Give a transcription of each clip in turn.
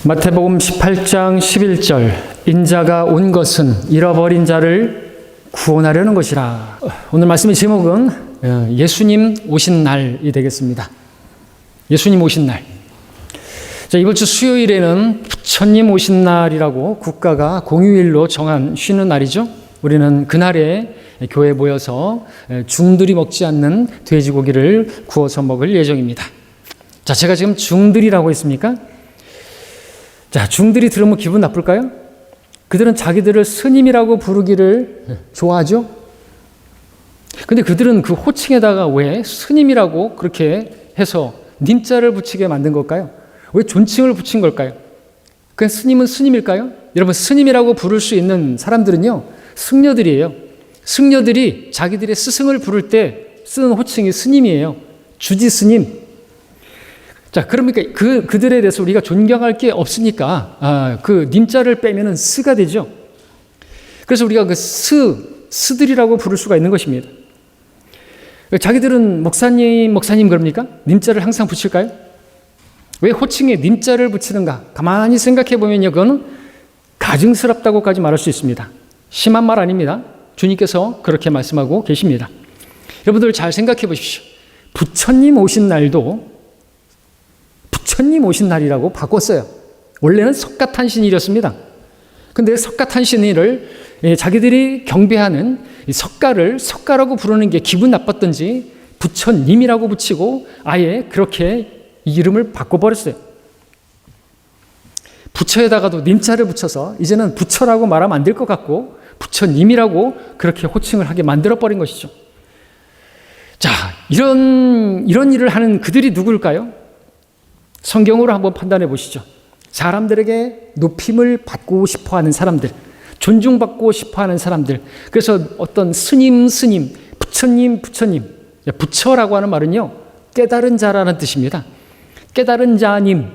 마태복음 18장 11절 인자가 온 것은 잃어버린 자를 구원하려는 것이라. 오늘 말씀의 제목은 예수님 오신 날이 되겠습니다. 예수님 오신 날. 자, 이번 주 수요일에는 부처님 오신 날이라고 국가가 공휴일로 정한 쉬는 날이죠. 우리는 그날에 교회에 모여서 중들이 먹지 않는 돼지고기를 구워서 먹을 예정입니다. 자, 제가 지금 중들이라고 했습니까? 자, 중들이 들으면 기분 나쁠까요? 그들은 자기들을 스님이라고 부르기를 좋아하죠? 근데 그들은 그 호칭에다가 왜 스님이라고 그렇게 해서 님자를 붙이게 만든 걸까요? 왜 존칭을 붙인 걸까요? 그냥 스님은 스님일까요? 여러분, 스님이라고 부를 수 있는 사람들은요, 승려들이에요. 승려들이 자기들의 스승을 부를 때 쓰는 호칭이 스님이에요. 주지 스님. 자, 그러니까 그들에 대해서 우리가 존경할 게 없으니까 그 님자를 빼면은 스가 되죠. 그래서 우리가 그 스들이라고 부를 수가 있는 것입니다. 자기들은 목사님 그럽니까? 님자를 항상 붙일까요? 왜 호칭에 님자를 붙이는가? 가만히 생각해 보면요, 그거는 가증스럽다고까지 말할 수 있습니다. 심한 말 아닙니다. 주님께서 그렇게 말씀하고 계십니다. 여러분들 잘 생각해 보십시오. 부처님 오신 날도 부처님 오신 날이라고 바꿨어요. 원래는 석가탄신일이었습니다. 근데 석가탄신일을 자기들이 경배하는 석가를 석가라고 부르는 게 기분 나빴던지 부처님이라고 붙이고 아예 그렇게 이름을 바꿔버렸어요. 부처에다가도 님자를 붙여서 이제는 부처라고 말하면 안 될 것 같고 부처님이라고 그렇게 호칭을 하게 만들어버린 것이죠. 자, 이런 일을 하는 그들이 누구일까요? 성경으로 한번 판단해 보시죠. 사람들에게 높임을 받고 싶어하는 사람들, 존중받고 싶어하는 사람들. 그래서 어떤 스님, 부처님. 부처라고 하는 말은요, 깨달은 자라는 뜻입니다. 깨달은 자님,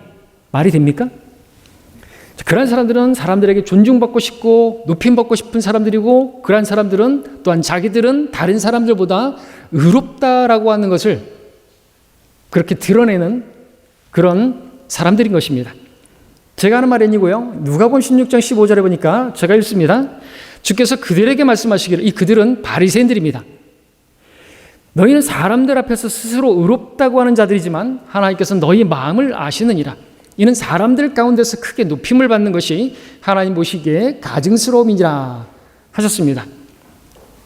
말이 됩니까? 그런 사람들은 사람들에게 존중받고 싶고 높임받고 싶은 사람들이고, 그런 사람들은 또한 자기들은 다른 사람들보다 의롭다라고 하는 것을 그렇게 드러내는 그런 사람들인 것입니다. 제가 하는 말이 아니고요, 누가복음 16장 15절에 보니까 제가 읽습니다. 주께서 그들에게 말씀하시기를, 이 그들은 바리새인들입니다. 너희는 사람들 앞에서 스스로 의롭다고 하는 자들이지만 하나님께서는 너희 마음을 아시느니라. 이는 사람들 가운데서 크게 높임을 받는 것이 하나님 보시기에 가증스러움이니라 하셨습니다.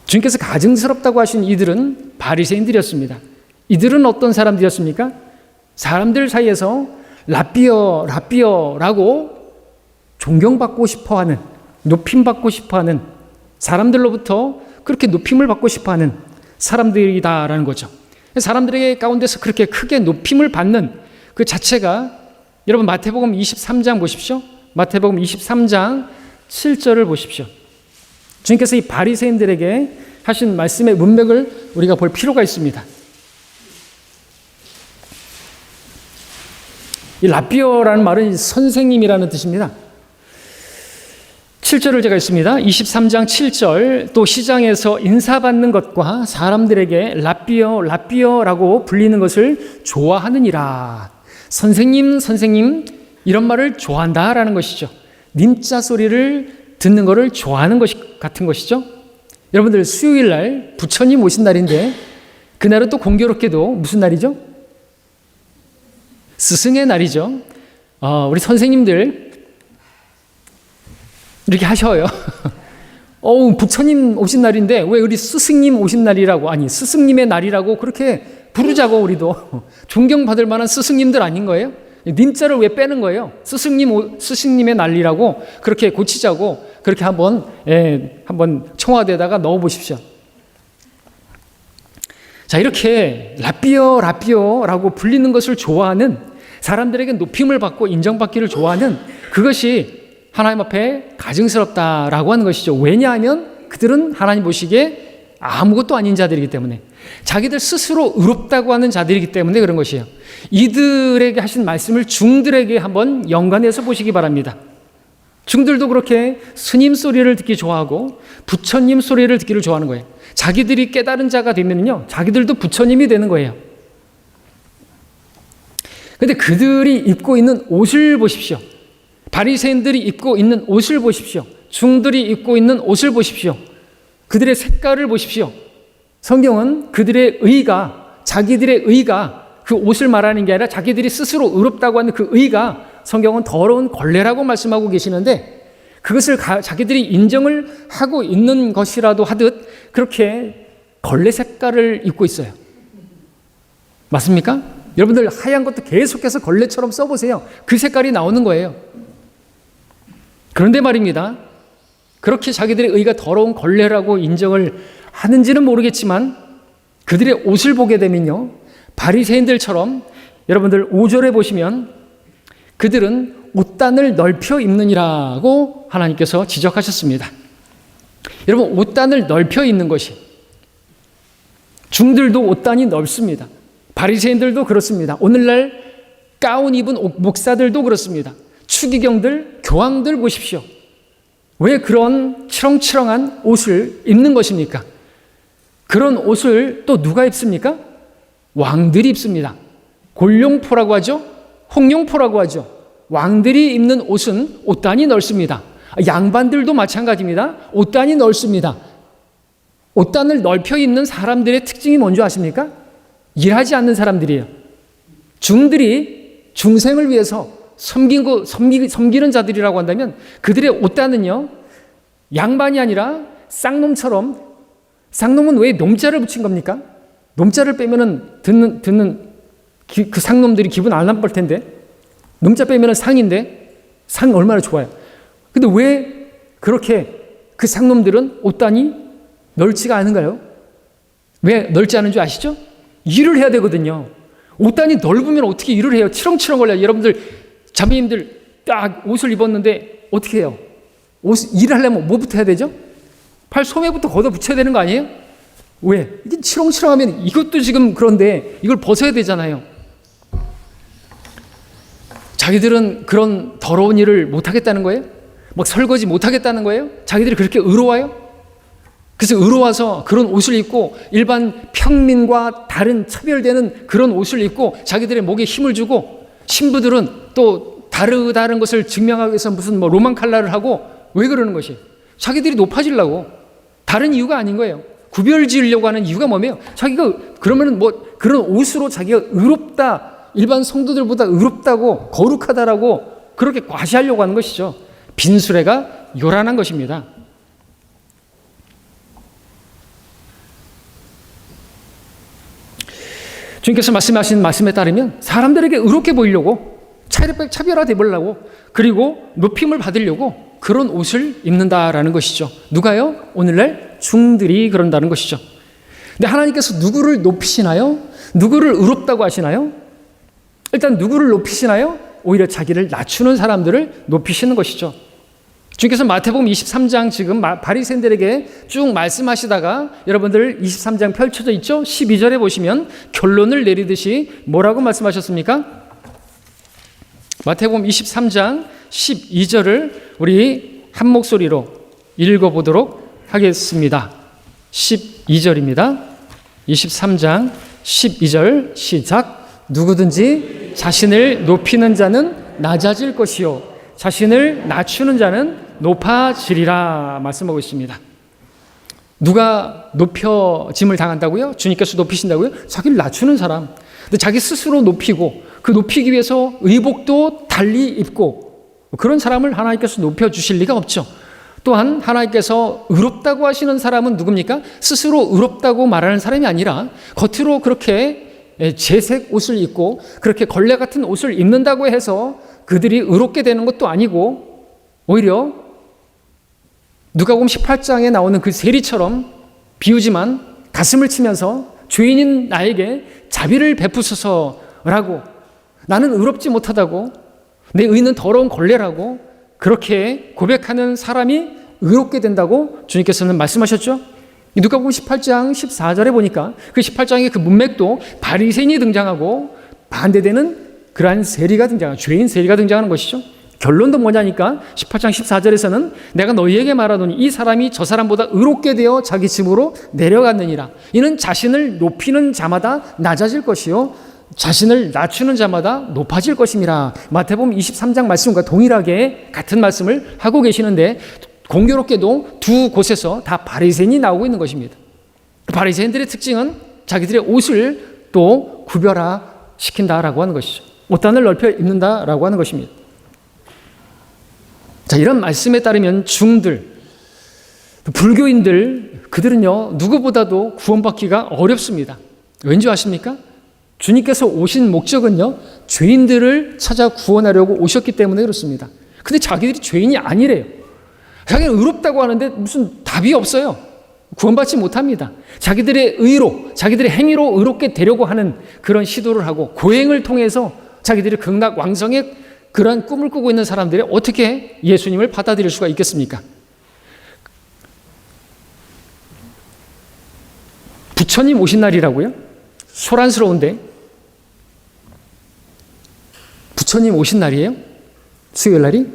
주님께서 가증스럽다고 하신 이들은 바리새인들이었습니다. 이들은 어떤 사람들이었습니까? 사람들 사이에서 라삐어라고 존경받고 싶어하는, 높임받고 싶어하는, 사람들로부터 그렇게 높임을 받고 싶어하는 사람들이다라는 거죠. 사람들의 가운데서 그렇게 크게 높임을 받는 그 자체가, 여러분 마태복음 23장 보십시오. 마태복음 23장 7절을 보십시오. 주님께서 이 바리새인들에게 하신 말씀의 문맥을 우리가 볼 필요가 있습니다. 이 라삐어라는 말은 선생님이라는 뜻입니다. 7절을 제가 읽습니다. 23장 7절, 또 시장에서 인사받는 것과 사람들에게 라삐어라고 불리는 것을 좋아하느니라. 선생님 이런 말을 좋아한다라는 것이죠. 님자 소리를 듣는 것을 좋아하는 것 같은 것이죠. 여러분들 수요일 날 부처님 오신 날인데 그날은 또 공교롭게도 무슨 날이죠? 스승의 날이죠. 우리 선생님들 이렇게 하셔요. 부처님 오신 날인데 왜 우리 스승님 오신 날이라고, 아니 스승님의 날이라고 그렇게 부르자고. 우리도 존경받을 만한 스승님들 아닌 거예요? 님자를 왜 빼는 거예요? 스승님의 날이라고 그렇게 고치자고. 그렇게 한번 청와대에다가 넣어보십시오. 자, 이렇게 라삐어라고 불리는 것을 좋아하는, 사람들에게 높임을 받고 인정받기를 좋아하는, 그것이 하나님 앞에 가증스럽다라고 하는 것이죠. 왜냐하면 그들은 하나님 보시기에 아무것도 아닌 자들이기 때문에, 자기들 스스로 의롭다고 하는 자들이기 때문에 그런 것이에요. 이들에게 하신 말씀을 중들에게 한번 연관해서 보시기 바랍니다. 중들도 그렇게 스님 소리를 듣기 좋아하고 부처님 소리를 듣기를 좋아하는 거예요. 자기들이 깨달은 자가 되면요, 자기들도 부처님이 되는 거예요. 그런데 그들이 입고 있는 옷을 보십시오. 바리새인들이 입고 있는 옷을 보십시오. 중들이 입고 있는 옷을 보십시오. 그들의 색깔을 보십시오. 성경은 그들의 의가, 자기들의 의가, 그 옷을 말하는 게 아니라 자기들이 스스로 의롭다고 하는 그 의가 성경은 더러운 걸레라고 말씀하고 계시는데, 그것을 자기들이 인정을 하고 있는 것이라도 하듯 그렇게 걸레 색깔을 입고 있어요. 맞습니까? 여러분들 하얀 것도 계속해서 걸레처럼 써보세요. 그 색깔이 나오는 거예요. 그런데 말입니다, 그렇게 자기들의 의가 더러운 걸레라고 인정을 하는지는 모르겠지만 그들의 옷을 보게 되면요, 바리새인들처럼 여러분들 5절에 보시면 그들은 옷단을 넓혀 입느니라고 하나님께서 지적하셨습니다. 여러분, 옷단을 넓혀 입는 것이, 중들도 옷단이 넓습니다. 바리새인들도 그렇습니다. 오늘날 가운 입은 목사들도 그렇습니다. 추기경들, 교황들 보십시오. 왜 그런 치렁치렁한 옷을 입는 것입니까? 그런 옷을 또 누가 입습니까? 왕들이 입습니다. 골룡포라고 하죠. 홍룡포라고 하죠. 왕들이 입는 옷은 옷단이 넓습니다. 양반들도 마찬가지입니다. 옷단이 넓습니다. 옷단을 넓혀 입는 사람들의 특징이 뭔지 아십니까? 일하지 않는 사람들이에요. 중들이 중생을 위해서 섬기는 자들이라고 한다면 그들의 옷단은요, 양반이 아니라 쌍놈처럼, 쌍놈은 왜 놈자를 붙인 겁니까? 놈자를 빼면은 듣는 그 상놈들이 기분 안 나쁠 텐데, 놈자 빼면은 상인데, 상 얼마나 좋아요. 근데 왜 그렇게 그 상놈들은 옷단이 넓지가 않은가요? 왜 넓지 않은 줄 아시죠? 일을 해야 되거든요. 옷단이 넓으면 어떻게 일을 해요? 치렁치렁 걸려요. 여러분들, 자매님들 딱 옷을 입었는데 어떻게 해요? 일을 하려면 뭐부터 해야 되죠? 팔 소매부터 걷어 붙여야 되는 거 아니에요? 왜? 이게 치렁치렁하면 이것도 지금 그런데 이걸 벗어야 되잖아요. 자기들은 그런 더러운 일을 못하겠다는 거예요? 막 설거지 못하겠다는 거예요? 자기들이 그렇게 의로워요? 그래서 의로워서 그런 옷을 입고 일반 평민과 다른 차별되는 그런 옷을 입고 자기들의 목에 힘을 주고, 신부들은 또 다른 것을 증명하기 위해서 무슨 로만 칼라를 하고, 왜 그러는 것이? 자기들이 높아지려고. 다른 이유가 아닌 거예요. 구별 지으려고 하는 이유가 뭐며? 자기가 그러면은 그런 옷으로 자기가 의롭다, 일반 성도들보다 의롭다고, 거룩하다라고 그렇게 과시하려고 하는 것이죠. 빈수레가 요란한 것입니다. 주님께서 말씀하신 말씀에 따르면 사람들에게 의롭게 보이려고, 차별화돼 보려고, 그리고 높임을 받으려고 그런 옷을 입는다라는 것이죠. 누가요? 오늘날 중들이 그런다는 것이죠. 근데 하나님께서 누구를 높이시나요? 누구를 의롭다고 하시나요? 일단 누구를 높이시나요? 오히려 자기를 낮추는 사람들을 높이시는 것이죠. 주님께서 마태복음 23장 지금 바리새인들에게 쭉 말씀하시다가 여러분들 23장 펼쳐져 있죠? 12절에 보시면 결론을 내리듯이 뭐라고 말씀하셨습니까? 마태복음 23장 12절을 우리 한 목소리로 읽어보도록 하겠습니다. 12절입니다. 23장 12절 시작. 누구든지 자신을 높이는 자는 낮아질 것이요 자신을 낮추는 자는 높아지리라 말씀하고 있습니다. 누가 높여짐을 당한다고요? 주님께서 높이신다고요? 자기를 낮추는 사람. 근데 자기 스스로 높이고 그 높이기 위해서 의복도 달리 입고 그런 사람을 하나님께서 높여주실 리가 없죠. 또한 하나님께서 의롭다고 하시는 사람은 누굽니까? 스스로 의롭다고 말하는 사람이 아니라 겉으로 그렇게 재색 옷을 입고 그렇게 걸레 같은 옷을 입는다고 해서 그들이 의롭게 되는 것도 아니고, 오히려 누가복음 18장에 나오는 그 세리처럼 비우지만 가슴을 치면서 죄인인 나에게 자비를 베푸소서라고, 나는 의롭지 못하다고, 내 의는 더러운 걸레라고 그렇게 고백하는 사람이 의롭게 된다고 주님께서는 말씀하셨죠. 누가복음 18장 14절에 보니까 그 18장의 그 문맥도 바리새인이 등장하고 반대되는 그러한 세리가 등장하는, 죄인 세리가 등장하는 것이죠. 결론도 뭐냐니까 18장 14절에서는 내가 너희에게 말하노니 이 사람이 저 사람보다 의롭게 되어 자기 집으로 내려갔느니라. 이는 자신을 높이는 자마다 낮아질 것이요 자신을 낮추는 자마다 높아질 것임이라. 마태복음 23장 말씀과 동일하게 같은 말씀을 하고 계시는데 공교롭게도 두 곳에서 다 바리새인이 나오고 있는 것입니다. 바리새인들의 특징은 자기들의 옷을 또 구별화시킨다라고 하는 것이죠. 옷단을 넓혀 입는다라고 하는 것입니다. 자, 이런 말씀에 따르면 중들, 불교인들, 그들은요 누구보다도 구원받기가 어렵습니다. 왠지 아십니까? 주님께서 오신 목적은요 죄인들을 찾아 구원하려고 오셨기 때문에 그렇습니다. 근데 자기들이 죄인이 아니래요. 자기는 의롭다고 하는데 무슨 답이 없어요. 구원받지 못합니다. 자기들의 의로, 자기들의 행위로 의롭게 되려고 하는 그런 시도를 하고 고행을 통해서 자기들이 극락왕성의 그런 꿈을 꾸고 있는 사람들이 어떻게 예수님을 받아들일 수가 있겠습니까? 부처님 오신 날이라고요? 소란스러운데 부처님 오신 날이에요? 수요일 날이?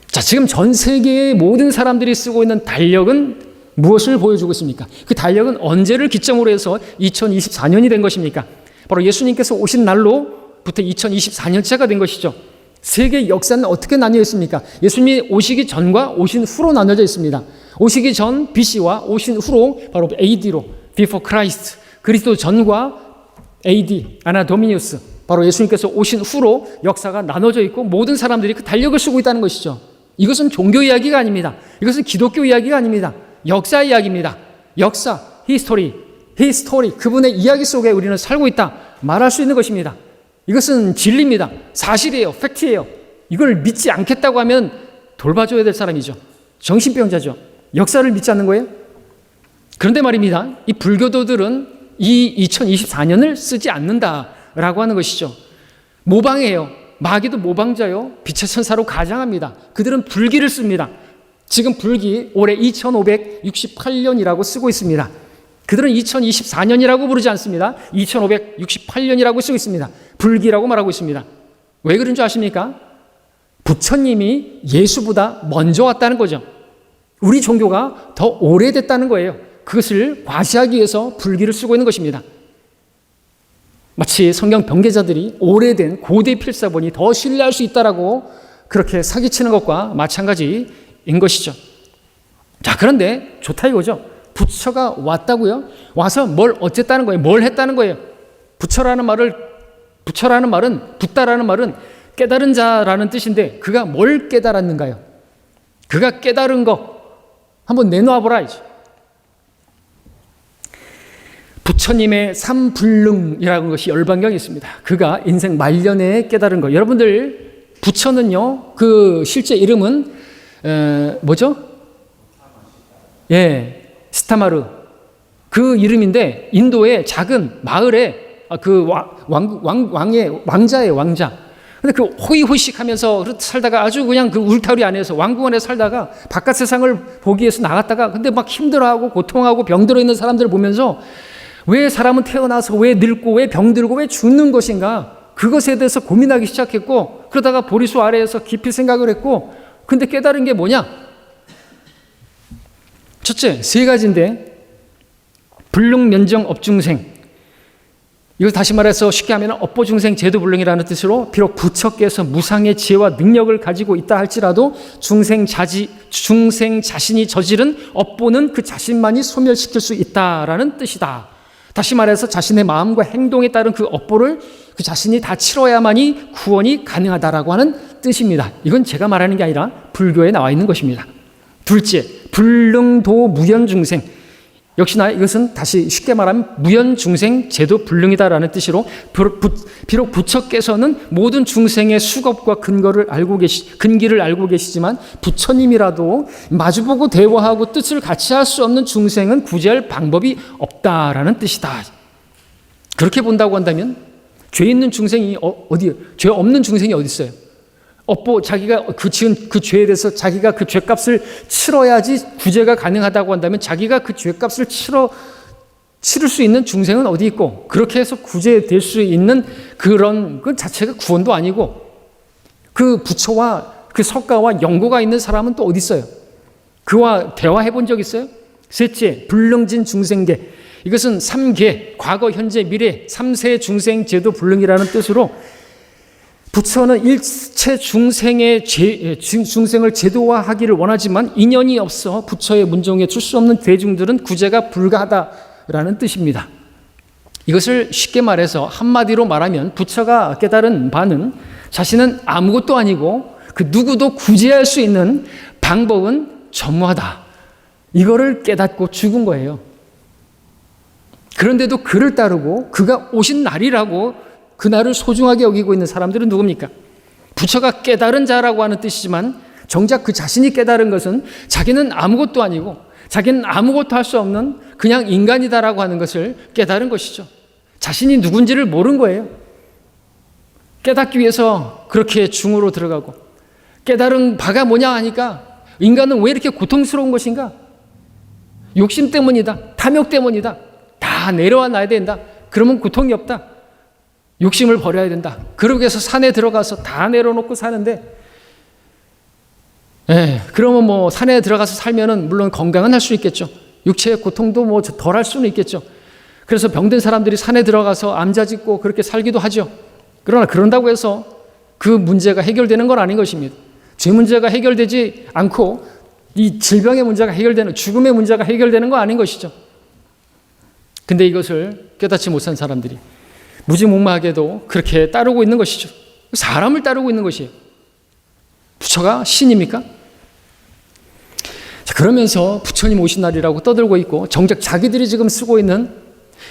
자, 지금 전 세계의 모든 사람들이 쓰고 있는 달력은 무엇을 보여주고 있습니까? 그 달력은 언제를 기점으로 해서 2024년이 된 것입니까? 바로 예수님께서 오신 날로부터 2024년째가 된 것이죠. 세계 역사는 어떻게 나뉘어 있습니까? 예수님이 오시기 전과 오신 후로 나눠져 있습니다. 오시기 전 BC와 오신 후로 바로 AD로 Before Christ, 그리스도 전과 AD, 아나 도미니우스, 바로 예수님께서 오신 후로 역사가 나눠져 있고 모든 사람들이 그 달력을 쓰고 있다는 것이죠. 이것은 종교 이야기가 아닙니다. 이것은 기독교 이야기가 아닙니다. 역사 이야기입니다. 역사, 히스토리, 그분의 이야기 속에 우리는 살고 있다 말할 수 있는 것입니다. 이것은 진리입니다. 사실이에요. 팩트예요. 이걸 믿지 않겠다고 하면 돌봐줘야 될 사람이죠. 정신병자죠. 역사를 믿지 않는 거예요? 그런데 말입니다. 이 불교도들은 이 2024년을 쓰지 않는다라고 하는 것이죠. 모방해요. 마귀도 모방자요. 빛의 천사로 가장합니다. 그들은 불기를 씁니다. 지금 불기 올해 2568년이라고 쓰고 있습니다. 그들은 2024년이라고 부르지 않습니다. 2568년이라고 쓰고 있습니다. 불기라고 말하고 있습니다. 왜 그런 줄 아십니까? 부처님이 예수보다 먼저 왔다는 거죠. 우리 종교가 더 오래됐다는 거예요. 그것을 과시하기 위해서 불기를 쓰고 있는 것입니다. 마치 성경 변계자들이 오래된 고대 필사본이 더 신뢰할 수 있다라고 그렇게 사기치는 것과 마찬가지인 것이죠. 자, 그런데 좋다 이거죠. 부처가 왔다고요? 와서 뭘 어쨌다는 거예요? 뭘 했다는 거예요? 부처라는 말은 붓다라는 말은 깨달은 자라는 뜻인데 그가 뭘 깨달았는가요? 그가 깨달은 거 한번 내놓아 보라 이제. 부처님의 삼불능이라는 것이 열반경에 있습니다. 그가 인생 말년에 깨달은 것. 여러분들 부처는요, 그 실제 이름은 뭐죠? 예, 스타마르. 그 이름인데 인도의 작은 마을에 그 왕자예요, 왕자. 근데 그 호의호식하면서 살다가 아주 그냥 그 울타리 안에서 왕궁 안에 살다가 바깥 세상을 보기 위해서 나갔다가 근데 막 힘들어하고 고통하고 병들어 있는 사람들을 보면서 왜 사람은 태어나서 왜 늙고 왜 병들고 왜 죽는 것인가 그것에 대해서 고민하기 시작했고 그러다가 보리수 아래에서 깊이 생각을 했고 근데 깨달은 게 뭐냐? 첫째, 세 가지인데 불능, 면정, 업중생. 이걸 다시 말해서 쉽게 하면 업보중생 제도불능이라는 뜻으로 비록 부처께서 무상의 지혜와 능력을 가지고 있다 할지라도 중생 자신이 저지른 업보는 그 자신만이 소멸시킬 수 있다라는 뜻이다. 다시 말해서 자신의 마음과 행동에 따른 그 업보를 그 자신이 다 치러야만이 구원이 가능하다라고 하는 뜻입니다. 이건 제가 말하는 게 아니라 불교에 나와 있는 것입니다. 둘째, 불능도 무연중생. 역시나 이것은 다시 쉽게 말하면 무연중생 제도불능이다라는 뜻으로 비록 부처께서는 모든 중생의 수겁과 근기를 알고 계시지만 부처님이라도 마주보고 대화하고 뜻을 같이 할 수 없는 중생은 구제할 방법이 없다라는 뜻이다. 그렇게 본다고 한다면 죄 있는 중생이 죄 없는 중생이 어디 있어요? 자기가 지은 그 죄에 대해서 자기가 그 죄값을 치러야지 구제가 가능하다고 한다면 자기가 그 죄값을 치를 수 있는 중생은 어디 있고 그렇게 해서 구제될 수 있는 그런 그 자체가 구원도 아니고 그 부처와 그 석가와 영고가 있는 사람은 또 어디 있어요? 그와 대화해 본 적 있어요? 셋째, 불능진 중생계. 이것은 3계, 과거, 현재, 미래, 3세 중생 제도 불능이라는 뜻으로 부처는 일체 중생의 중생을 제도화하기를 원하지만 인연이 없어 부처의 문종에 줄 수 없는 대중들은 구제가 불가하다라는 뜻입니다. 이것을 쉽게 말해서 한마디로 말하면 부처가 깨달은 바는 자신은 아무것도 아니고 그 누구도 구제할 수 있는 방법은 전무하다. 이거를 깨닫고 죽은 거예요. 그런데도 그를 따르고 그가 오신 날이라고 그날을 소중하게 여기고 있는 사람들은 누굽니까? 부처가 깨달은 자라고 하는 뜻이지만 정작 그 자신이 깨달은 것은 자기는 아무것도 아니고 자기는 아무것도 할 수 없는 그냥 인간이다라고 하는 것을 깨달은 것이죠. 자신이 누군지를 모른 거예요. 깨닫기 위해서 그렇게 중으로 들어가고 깨달은 바가 뭐냐 하니까 인간은 왜 이렇게 고통스러운 것인가? 욕심 때문이다. 탐욕 때문이다. 다 내려와 놔야 된다. 그러면 고통이 없다. 욕심을 버려야 된다. 그러기 위해서 산에 들어가서 다 내려놓고 사는데, 그러면 뭐 산에 들어가서 살면은 물론 건강은 할 수 있겠죠. 육체의 고통도 뭐 덜 할 수는 있겠죠. 그래서 병든 사람들이 산에 들어가서 암자 짓고 그렇게 살기도 하죠. 그러나 그런다고 해서 그 문제가 해결되는 건 아닌 것입니다. 죄 문제가 해결되지 않고 이 질병의 문제가 해결되는, 죽음의 문제가 해결되는 거 아닌 것이죠. 근데 이것을 깨닫지 못한 사람들이 무지몽마하게도 그렇게 따르고 있는 것이죠. 사람을 따르고 있는 것이에요. 부처가 신입니까? 자, 그러면서 부처님 오신 날이라고 떠들고 있고 정작 자기들이 지금 쓰고 있는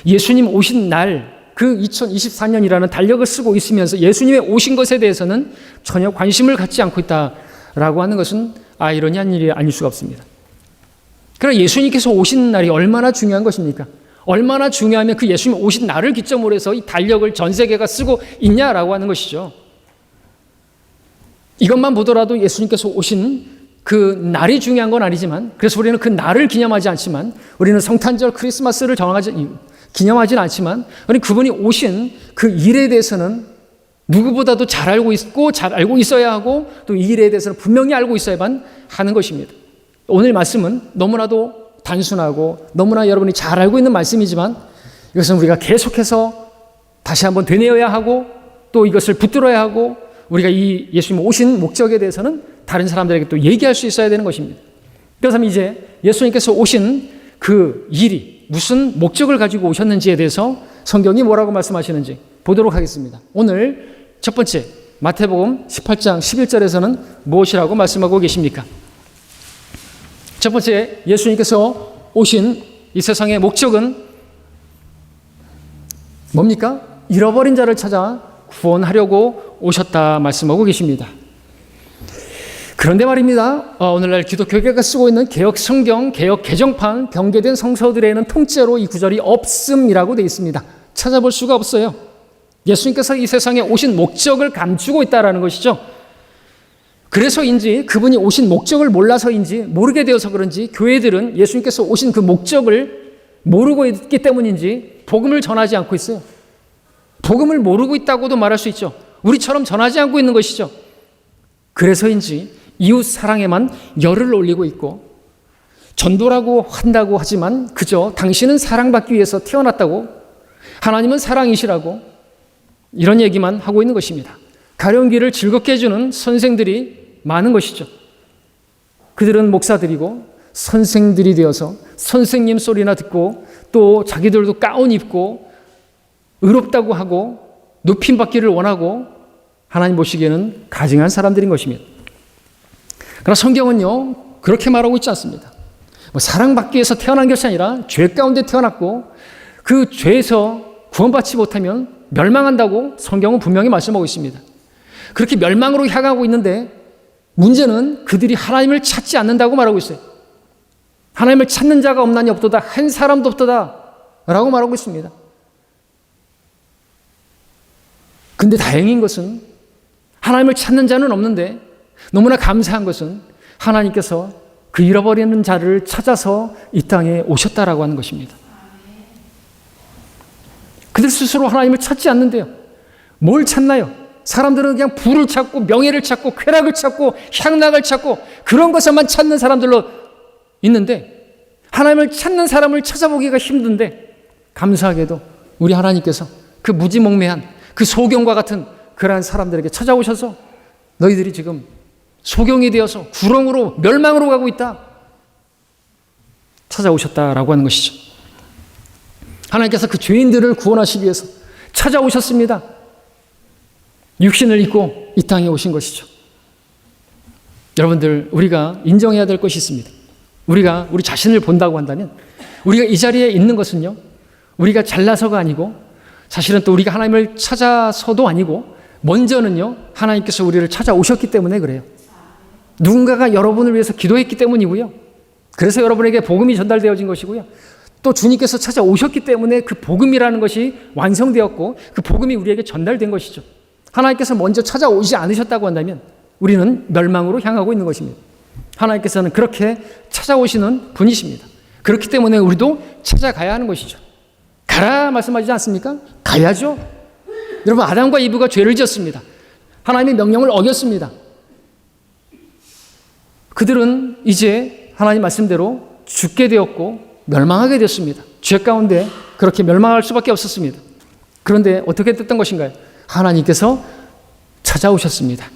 예수님 오신 날, 그 2024년이라는 달력을 쓰고 있으면서 예수님의 오신 것에 대해서는 전혀 관심을 갖지 않고 있다라고 하는 것은 아이러니한 일이 아닐 수가 없습니다. 그러나 예수님께서 오신 날이 얼마나 중요한 것입니까? 얼마나 중요하면 그 예수님 오신 날을 기점으로 해서 이 달력을 전 세계가 쓰고 있냐라고 하는 것이죠. 이것만 보더라도 예수님께서 오신 그 날이 중요한 건 아니지만, 그래서 우리는 그 날을 기념하지 않지만, 우리는 성탄절 크리스마스를 기념하지는 않지만, 우리 그분이 오신 그 일에 대해서는 누구보다도 잘 알고 있고 잘 알고 있어야 하고 또 이 일에 대해서는 분명히 알고 있어야만 하는 것입니다. 오늘 말씀은 너무나도 단순하고 너무나 여러분이 잘 알고 있는 말씀이지만 이것은 우리가 계속해서 다시 한번 되뇌어야 하고 또 이것을 붙들어야 하고 우리가 이 예수님 오신 목적에 대해서는 다른 사람들에게 또 얘기할 수 있어야 되는 것입니다. 그래서 이제 예수님께서 오신 그 일이 무슨 목적을 가지고 오셨는지에 대해서 성경이 뭐라고 말씀하시는지 보도록 하겠습니다. 오늘 첫 번째 마태복음 18장 11절에서는 무엇이라고 말씀하고 계십니까? 첫 번째, 예수님께서 오신 이 세상의 목적은 뭡니까? 잃어버린 자를 찾아 구원하려고 오셨다 말씀하고 계십니다. 그런데 말입니다. 오늘날 기독교계가 쓰고 있는 개역 성경, 개역 개정판, 병개된 성서들에는 통째로 이 구절이 없음이라고 되어 있습니다. 찾아볼 수가 없어요. 예수님께서 이 세상에 오신 목적을 감추고 있다는 것이죠. 그래서인지 그분이 오신 목적을 몰라서인지 모르게 되어서 그런지 교회들은 예수님께서 오신 그 목적을 모르고 있기 때문인지 복음을 전하지 않고 있어요. 복음을 모르고 있다고도 말할 수 있죠. 우리처럼 전하지 않고 있는 것이죠. 그래서인지 이웃 사랑에만 열을 올리고 있고 전도라고 한다고 하지만 그저 당신은 사랑받기 위해서 태어났다고, 하나님은 사랑이시라고 이런 얘기만 하고 있는 것입니다. 가려운 길을 즐겁게 해주는 선생들이 많은 것이죠. 그들은 목사들이고 선생들이 되어서 선생님 소리나 듣고 또 자기들도 가운 입고 의롭다고 하고 높임받기를 원하고 하나님 보시기에는 가증한 사람들인 것입니다. 그러나 성경은요 그렇게 말하고 있지 않습니다. 사랑받기 위해서 태어난 것이 아니라 죄 가운데 태어났고 그 죄에서 구원받지 못하면 멸망한다고 성경은 분명히 말씀하고 있습니다. 그렇게 멸망으로 향하고 있는데 문제는 그들이 하나님을 찾지 않는다고 말하고 있어요. 하나님을 찾는 자가 없나니 없도다, 한 사람도 없도다 라고 말하고 있습니다. 근데 다행인 것은 하나님을 찾는 자는 없는데 너무나 감사한 것은 하나님께서 그 잃어버리는 자를 찾아서 이 땅에 오셨다라고 하는 것입니다. 그들 스스로 하나님을 찾지 않는데요. 뭘 찾나요? 사람들은 그냥 부를 찾고 명예를 찾고 쾌락을 찾고 향락을 찾고 그런 것에만 찾는 사람들로 있는데 하나님을 찾는 사람을 찾아보기가 힘든데 감사하게도 우리 하나님께서 그 무지몽매한 그 소경과 같은 그러한 사람들에게 찾아오셔서 너희들이 지금 소경이 되어서 구렁으로 멸망으로 가고 있다. 찾아오셨다라고 하는 것이죠. 하나님께서 그 죄인들을 구원하시기 위해서 찾아오셨습니다. 육신을 입고 이 땅에 오신 것이죠. 여러분들, 우리가 인정해야 될 것이 있습니다. 우리가 우리 자신을 본다고 한다면 우리가 이 자리에 있는 것은요, 우리가 잘나서가 아니고 사실은 또 우리가 하나님을 찾아서도 아니고 먼저는요, 하나님께서 우리를 찾아오셨기 때문에 그래요. 누군가가 여러분을 위해서 기도했기 때문이고요. 그래서 여러분에게 복음이 전달되어진 것이고요. 또 주님께서 찾아오셨기 때문에 그 복음이라는 것이 완성되었고 그 복음이 우리에게 전달된 것이죠. 하나님께서 먼저 찾아오지 않으셨다고 한다면 우리는 멸망으로 향하고 있는 것입니다. 하나님께서는 그렇게 찾아오시는 분이십니다. 그렇기 때문에 우리도 찾아가야 하는 것이죠. 가라 말씀하시지 않습니까? 가야죠. 여러분, 아담과 이브가 죄를 지었습니다. 하나님의 명령을 어겼습니다. 그들은 이제 하나님 말씀대로 죽게 되었고 멸망하게 되었습니다. 죄 가운데 그렇게 멸망할 수밖에 없었습니다. 그런데 어떻게 됐던 것인가요? 하나님께서 찾아오셨습니다.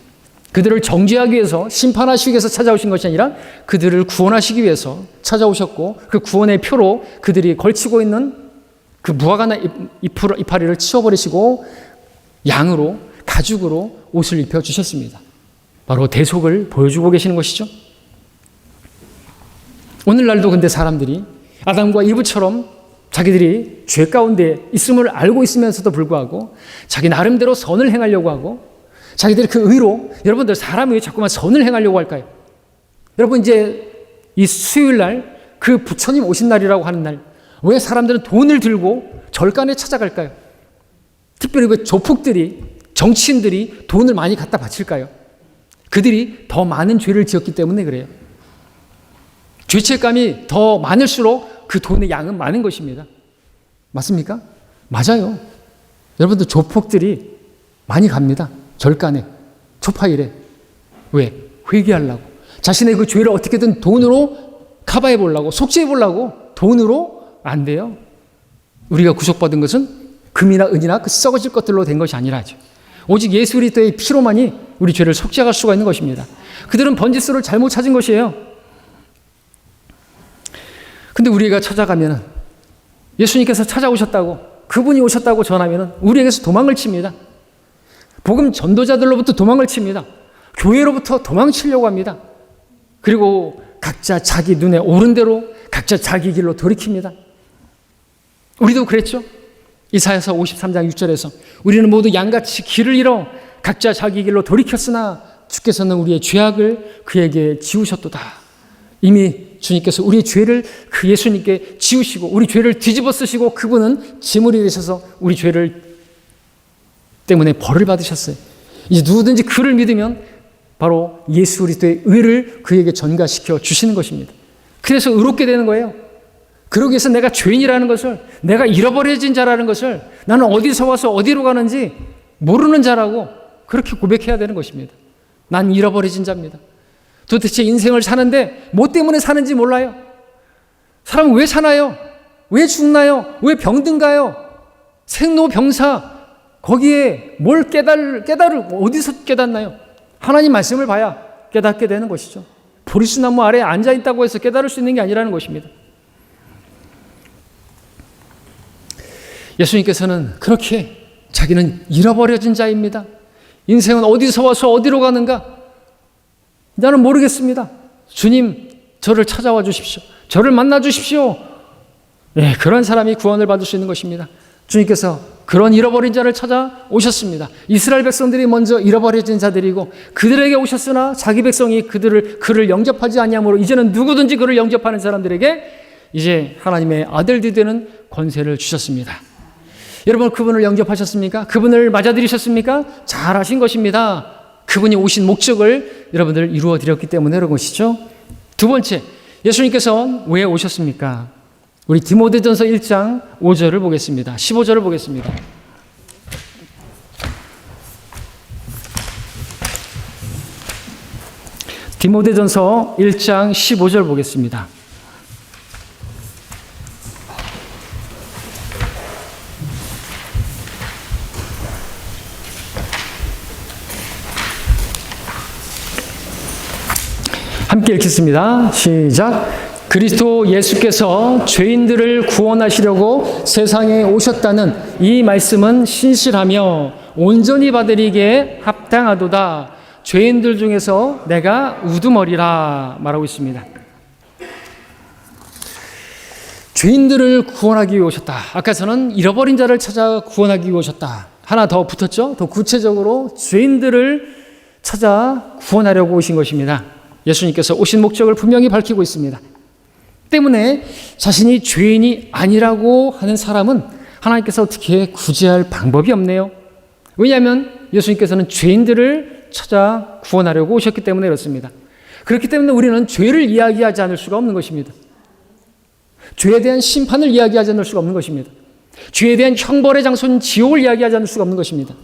그들을 정죄하기 위해서, 심판하시기 위해서 찾아오신 것이 아니라 그들을 구원하시기 위해서 찾아오셨고 그 구원의 표로 그들이 걸치고 있는 그 무화과나 이파리를 치워버리시고 양으로, 가죽으로 옷을 입혀주셨습니다. 바로 대속을 보여주고 계시는 것이죠. 오늘날도 근데 사람들이 아담과 이브처럼 자기들이 죄 가운데 있음을 알고 있으면서도 불구하고 자기 나름대로 선을 행하려고 하고 자기들이 그 의로, 여러분들 사람이 왜 자꾸만 선을 행하려고 할까요? 여러분, 이제 이 수요일 날, 그 부처님 오신 날이라고 하는 날, 왜 사람들은 돈을 들고 절간에 찾아갈까요? 특별히 왜 조폭들이, 정치인들이 돈을 많이 갖다 바칠까요? 그들이 더 많은 죄를 지었기 때문에 그래요. 죄책감이 더 많을수록 그 돈의 양은 많은 것입니다. 맞습니까? 맞아요. 여러분들, 조폭들이 많이 갑니다. 절간에, 초파일에. 왜? 회개하려고. 자신의 그 죄를 어떻게든 돈으로 커버해 보려고, 속죄해 보려고. 돈으로 안 돼요. 우리가 구속받은 것은 금이나 은이나 그 썩어질 것들로 된 것이 아니라죠. 오직 예수 그리스도의 피로만이 우리 죄를 속죄할 수가 있는 것입니다. 그들은 번지수를 잘못 찾은 것이에요. 근데 우리가 찾아가면 예수님께서 찾아오셨다고, 그분이 오셨다고 전하면 우리에게서 도망을 칩니다. 복음 전도자들로부터 도망을 칩니다. 교회로부터 도망치려고 합니다. 그리고 각자 자기 눈에 오른 대로 각자 자기 길로 돌이킵니다. 우리도 그랬죠. 이사야서 53장 6절에서 우리는 모두 양같이 길을 잃어 각자 자기 길로 돌이켰으나 주께서는 우리의 죄악을 그에게 지우셨도다. 이미 주님께서 우리의 죄를 그 예수님께 지우시고 우리 죄를 뒤집어 쓰시고 그분은 제물이 되셔서 우리 죄를 때문에 벌을 받으셨어요. 이제 누구든지 그를 믿으면 바로 예수 그리스도의 의를 그에게 전가시켜 주시는 것입니다. 그래서 의롭게 되는 거예요. 그러기 위해서 내가 죄인이라는 것을, 내가 잃어버려진 자라는 것을, 나는 어디서 와서 어디로 가는지 모르는 자라고 그렇게 고백해야 되는 것입니다. 난 잃어버려진 자입니다. 도대체 인생을 사는데 뭐 때문에 사는지 몰라요. 사람은 왜 사나요? 왜 죽나요? 왜 병든가요? 생로병사, 거기에 뭘 어디서 깨닫나요? 하나님 말씀을 봐야 깨닫게 되는 것이죠. 보리수나무 아래에 앉아있다고 해서 깨달을 수 있는 게 아니라는 것입니다. 예수님께서는 그렇게 자기는 잃어버려진 자입니다. 인생은 어디서 와서 어디로 가는가? 나는 모르겠습니다. 주님, 저를 찾아와 주십시오. 저를 만나 주십시오. 네, 그런 사람이 구원을 받을 수 있는 것입니다. 주님께서 그런 잃어버린 자를 찾아오셨습니다. 이스라엘 백성들이 먼저 잃어버려진 자들이고 그들에게 오셨으나 자기 백성이 그를 영접하지 아니하므로 이제는 누구든지 그를 영접하는 사람들에게 이제 하나님의 아들들이 되는 권세를 주셨습니다. 여러분, 그분을 영접하셨습니까? 그분을 맞아들이셨습니까? 잘하신 것입니다. 그분이 오신 목적을 여러분들 이루어 드렸기 때문에 그런 것이죠. 두 번째, 예수님께서 왜 오셨습니까? 우리 디모데전서 1장 5절을 보겠습니다. 15절을 보겠습니다. 디모데전서 1장 15절 보겠습니다. 함께 읽겠습니다. 시작. 그리스도 예수께서 죄인들을 구원하시려고 세상에 오셨다는 이 말씀은 신실하며 온전히 받으리기에 합당하도다. 죄인들 중에서 내가 우두머리라 말하고 있습니다. 죄인들을 구원하기 위해 오셨다. 아까서는 잃어버린 자를 찾아 구원하기 위해 오셨다. 하나 더 붙었죠? 더 구체적으로 죄인들을 찾아 구원하려고 오신 것입니다. 예수님께서 오신 목적을 분명히 밝히고 있습니다. 때문에 자신이 죄인이 아니라고 하는 사람은 하나님께서 어떻게 구제할 방법이 없네요. 왜냐하면 예수님께서는 죄인들을 찾아 구원하려고 오셨기 때문에 그렇습니다. 그렇기 때문에 우리는 죄를 이야기하지 않을 수가 없는 것입니다. 죄에 대한 심판을 이야기하지 않을 수가 없는 것입니다. 죄에 대한 형벌의 장소인 지옥을 이야기하지 않을 수가 없는 것입니다.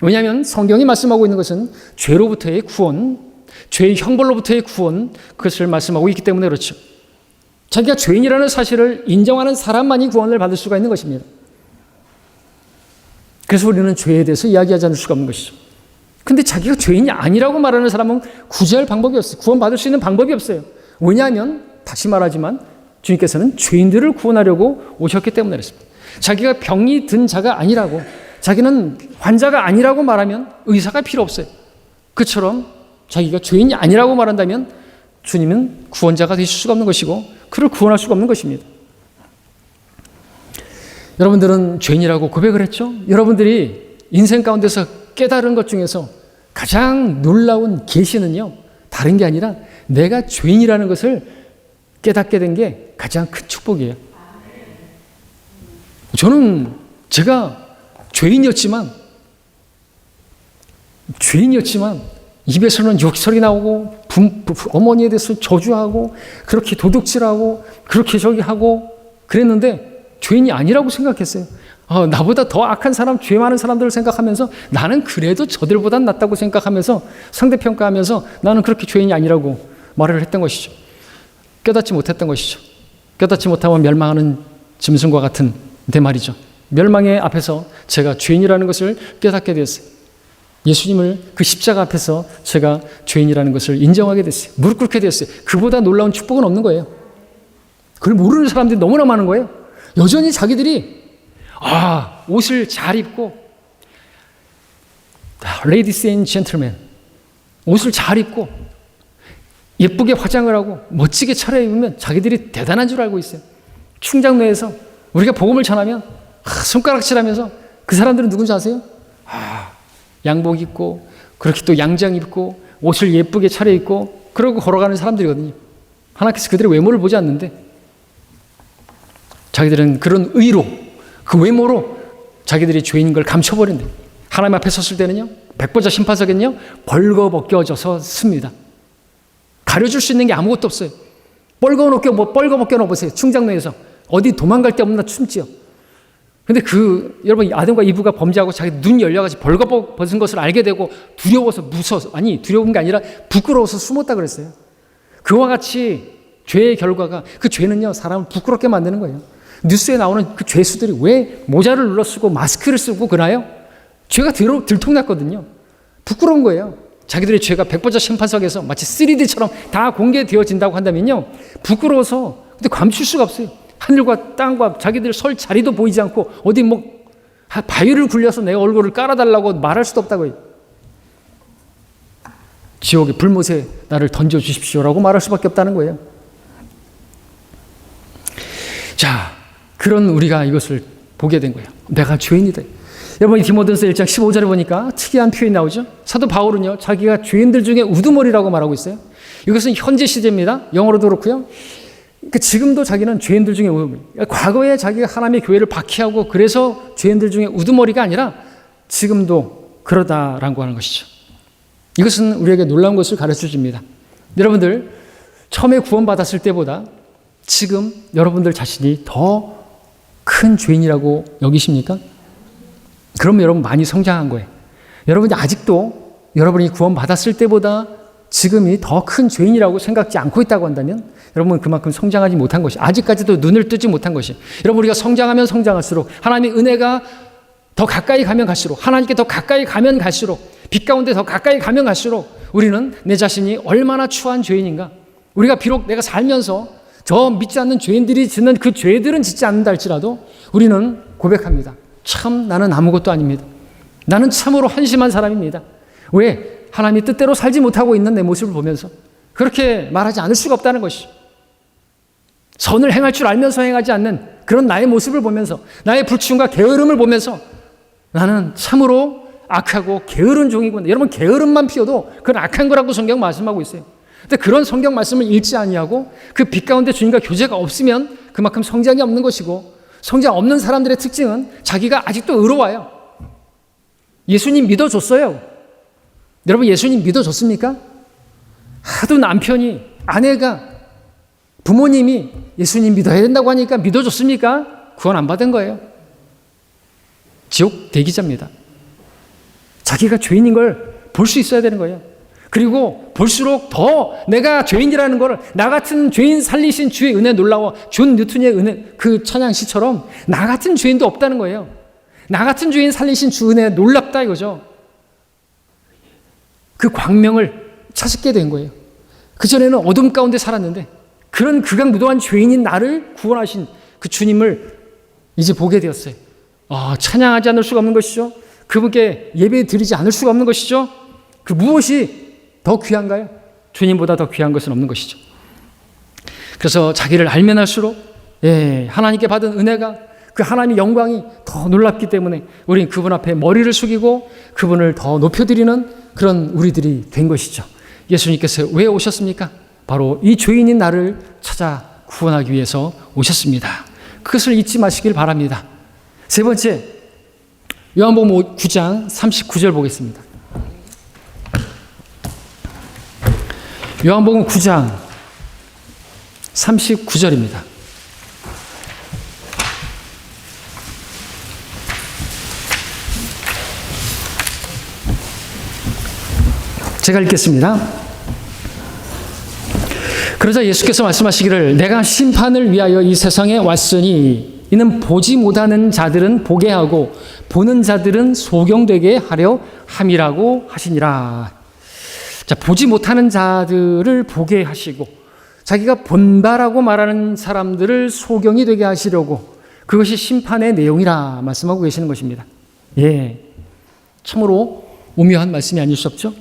왜냐하면 성경이 말씀하고 있는 것은 죄로부터의 구원, 죄의 형벌로부터의 구원, 그것을 말씀하고 있기 때문에 그렇죠. 자기가 죄인이라는 사실을 인정하는 사람만이 구원을 받을 수가 있는 것입니다. 그래서 우리는 죄에 대해서 이야기하지 않을 수가 없는 것이죠. 근데 자기가 죄인이 아니라고 말하는 사람은 구제할 방법이 없어요. 구원받을 수 있는 방법이 없어요. 왜냐하면 다시 말하지만 주님께서는 죄인들을 구원하려고 오셨기 때문에 그렇습니다. 자기가 병이 든 자가 아니라고, 자기는 환자가 아니라고 말하면 의사가 필요 없어요. 그처럼 자기가 죄인이 아니라고 말한다면 주님은 구원자가 되실 수가 없는 것이고 그를 구원할 수가 없는 것입니다. 여러분들은 죄인이라고 고백을 했죠? 여러분들이 인생 가운데서 깨달은 것 중에서 가장 놀라운 계시는요, 다른 게 아니라 내가 죄인이라는 것을 깨닫게 된 게 가장 큰 축복이에요. 저는 제가 죄인이었지만 입에서는 욕설이 나오고 어머니에 대해서 저주하고 그렇게 도둑질하고 그렇게 저기 하고 그랬는데 죄인이 아니라고 생각했어요. 나보다 더 악한 사람, 죄 많은 사람들을 생각하면서 나는 그래도 저들보단 낫다고 생각하면서 상대평가하면서 나는 그렇게 죄인이 아니라고 말을 했던 것이죠. 깨닫지 못했던 것이죠. 깨닫지 못하면 멸망하는 짐승과 같은 데 말이죠. 멸망의 앞에서 제가 죄인이라는 것을 깨닫게 되었어요. 예수님을 그 십자가 앞에서 제가 죄인이라는 것을 인정하게 됐어요. 무릎 꿇게 되었어요. 그보다 놀라운 축복은 없는 거예요. 그걸 모르는 사람들이 너무나 많은 거예요. 여전히 자기들이 옷을 잘 입고 Ladies and gentlemen, 옷을 잘 입고 예쁘게 화장을 하고 멋지게 차려입으면 자기들이 대단한 줄 알고 있어요. 충장로에서 우리가 복음을 전하면 손가락질하면서 그 사람들은 누군지 아세요? 양복 입고 그렇게 또 양장 입고 옷을 예쁘게 차려입고 그러고 걸어가는 사람들이거든요. 하나님께서 그들의 외모를 보지 않는데 자기들은 그런 의로, 그 외모로 자기들이 죄인인 걸 감춰버린대. 하나님 앞에 섰을 때는요, 백보자 심판석에는요, 벌거벗겨져서 씁니다. 가려줄 수 있는 게 아무것도 없어요. 벌거벗겨 놓으세요. 충장로에서 어디 도망갈 데 없나 춤지요. 근데 여러분, 아담과 이브가 범죄하고 자기 눈 열려가지고 벌거벗은 것을 알게 되고 두려워서 무서워서, 두려운 게 아니라 부끄러워서 숨었다 그랬어요. 그와 같이 죄의 결과가, 그 죄는요, 사람을 부끄럽게 만드는 거예요. 뉴스에 나오는 그 죄수들이 왜 모자를 눌러 쓰고 마스크를 쓰고 그러나요? 죄가 들통났거든요. 부끄러운 거예요. 자기들의 죄가 백보자 심판석에서 마치 3D처럼 다 공개되어진다고 한다면요, 부끄러워서 근데 감출 수가 없어요. 하늘과 땅과 자기들 설 자리도 보이지 않고 어디 바위를 굴려서 내 얼굴을 깔아달라고 말할 수도 없다고요. 지옥의 불못에 나를 던져주십시오라고 말할 수밖에 없다는 거예요. 자, 그런 우리가 이것을 보게 된 거예요. 내가 죄인이다. 여러분, 디모데전서 1장 15절에 보니까 특이한 표현이 나오죠. 사도 바울은요, 자기가 죄인들 중에 우두머리라고 말하고 있어요. 이것은 현재 시제입니다. 영어로도 그렇고요. 그러니까 지금도 자기는 죄인들 중에 우두머리. 과거에 자기가 하나님의 교회를 박해하고 그래서 죄인들 중에 우두머리가 아니라 지금도 그러다라고 하는 것이죠. 이것은 우리에게 놀라운 것을 가르쳐 줍니다. 여러분들, 처음에 구원받았을 때보다 지금 여러분들 자신이 더 큰 죄인이라고 여기십니까? 그러면 여러분 많이 성장한 거예요. 여러분이 아직도 여러분이 구원받았을 때보다 지금이 더 큰 죄인이라고 생각지 않고 있다고 한다면 여러분은 그만큼 성장하지 못한 것이, 아직까지도 눈을 뜨지 못한 것이, 여러분, 우리가 성장하면 성장할수록 하나님의 은혜가 더 가까이 가면 갈수록, 하나님께 더 가까이 가면 갈수록, 빛 가운데 더 가까이 가면 갈수록 우리는 내 자신이 얼마나 추한 죄인인가. 우리가 비록 내가 살면서 저 믿지 않는 죄인들이 짓는 그 죄들은 짓지 않는다 할지라도 우리는 고백합니다. 참 나는 아무것도 아닙니다. 나는 참으로 한심한 사람입니다. 왜? 하나님이 뜻대로 살지 못하고 있는 내 모습을 보면서 그렇게 말하지 않을 수가 없다는 것이죠. 선을 행할 줄 알면서 행하지 않는 그런 나의 모습을 보면서 나의 불충과 게으름을 보면서 나는 참으로 악하고 게으른 종이구나. 여러분 게으름만 피워도 그건 악한 거라고 성경 말씀하고 있어요. 근데 그런 성경 말씀을 읽지 아니하고 그 빛 가운데 주님과 교제가 없으면 그만큼 성장이 없는 것이고 성장 없는 사람들의 특징은 자기가 아직도 의로워요. 예수님 믿어줬어요. 여러분 예수님 믿어줬습니까? 하도 남편이 아내가 부모님이 예수님 믿어야 된다고 하니까 믿어줬습니까? 구원 안 받은 거예요. 지옥 대기자입니다. 자기가 죄인인 걸 볼 수 있어야 되는 거예요. 그리고 볼수록 더 내가 죄인이라는 걸 나 같은 죄인 살리신 주의 은혜 놀라워 존 뉴턴의 은혜 그 찬양시처럼 나 같은 죄인도 없다는 거예요. 나 같은 죄인 살리신 주 은혜 놀랍다 이거죠. 그 광명을 찾게 된 거예요. 그전에는 어둠 가운데 살았는데 그런 극악무도한 죄인인 나를 구원하신 그 주님을 이제 보게 되었어요. 찬양하지 않을 수가 없는 것이죠. 그분께 예배 드리지 않을 수가 없는 것이죠. 그 무엇이 더 귀한가요? 주님보다 더 귀한 것은 없는 것이죠. 그래서 자기를 알면 할수록 하나님께 받은 은혜가 그 하나님의 영광이 더 놀랍기 때문에 우리는 그분 앞에 머리를 숙이고 그분을 더 높여드리는 그런 우리들이 된 것이죠. 예수님께서 왜 오셨습니까? 바로 이 죄인인 나를 찾아 구원하기 위해서 오셨습니다. 그것을 잊지 마시길 바랍니다. 세 번째, 요한복음 9장 39절 보겠습니다. 요한복음 9장 39절입니다. 제가 읽겠습니다. 그러자 예수께서 말씀하시기를 내가 심판을 위하여 이 세상에 왔으니 이는 보지 못하는 자들은 보게 하고 보는 자들은 소경되게 하려 함이라고 하시니라. 자, 보지 못하는 자들을 보게 하시고 자기가 본다라고 말하는 사람들을 소경이 되게 하시려고 그것이 심판의 내용이라 말씀하고 계시는 것입니다. 참으로 오묘한 말씀이 아닐 수 없죠.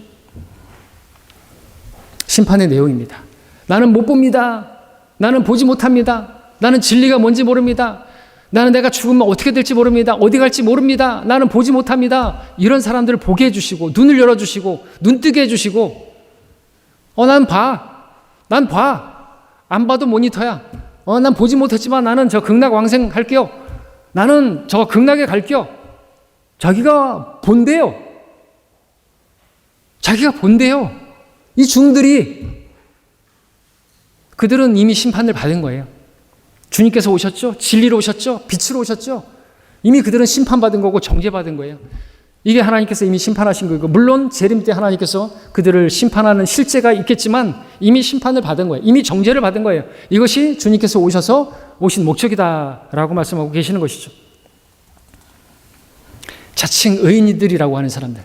심판의 내용입니다. 나는 못 봅니다. 나는 보지 못합니다. 나는 진리가 뭔지 모릅니다. 나는 내가 죽으면 어떻게 될지 모릅니다. 어디 갈지 모릅니다. 나는 보지 못합니다. 이런 사람들을 보게 해주시고 눈을 열어주시고 눈 뜨게 해주시고 난 봐. 난 봐. 안 봐도 모니터야. 난 보지 못했지만 나는 저 극락왕생 할게요. 나는 저 극락에 갈게요. 자기가 본대요. 자기가 본대요. 이 중들이 그들은 이미 심판을 받은 거예요. 주님께서 오셨죠? 진리로 오셨죠? 빛으로 오셨죠? 이미 그들은 심판받은 거고 정죄받은 거예요. 이게 하나님께서 이미 심판하신 거고 물론 재림 때 하나님께서 그들을 심판하는 실제가 있겠지만 이미 심판을 받은 거예요. 이미 정죄를 받은 거예요. 이것이 주님께서 오셔서 오신 목적이다라고 말씀하고 계시는 것이죠. 자칭 의인이들이라고 하는 사람들,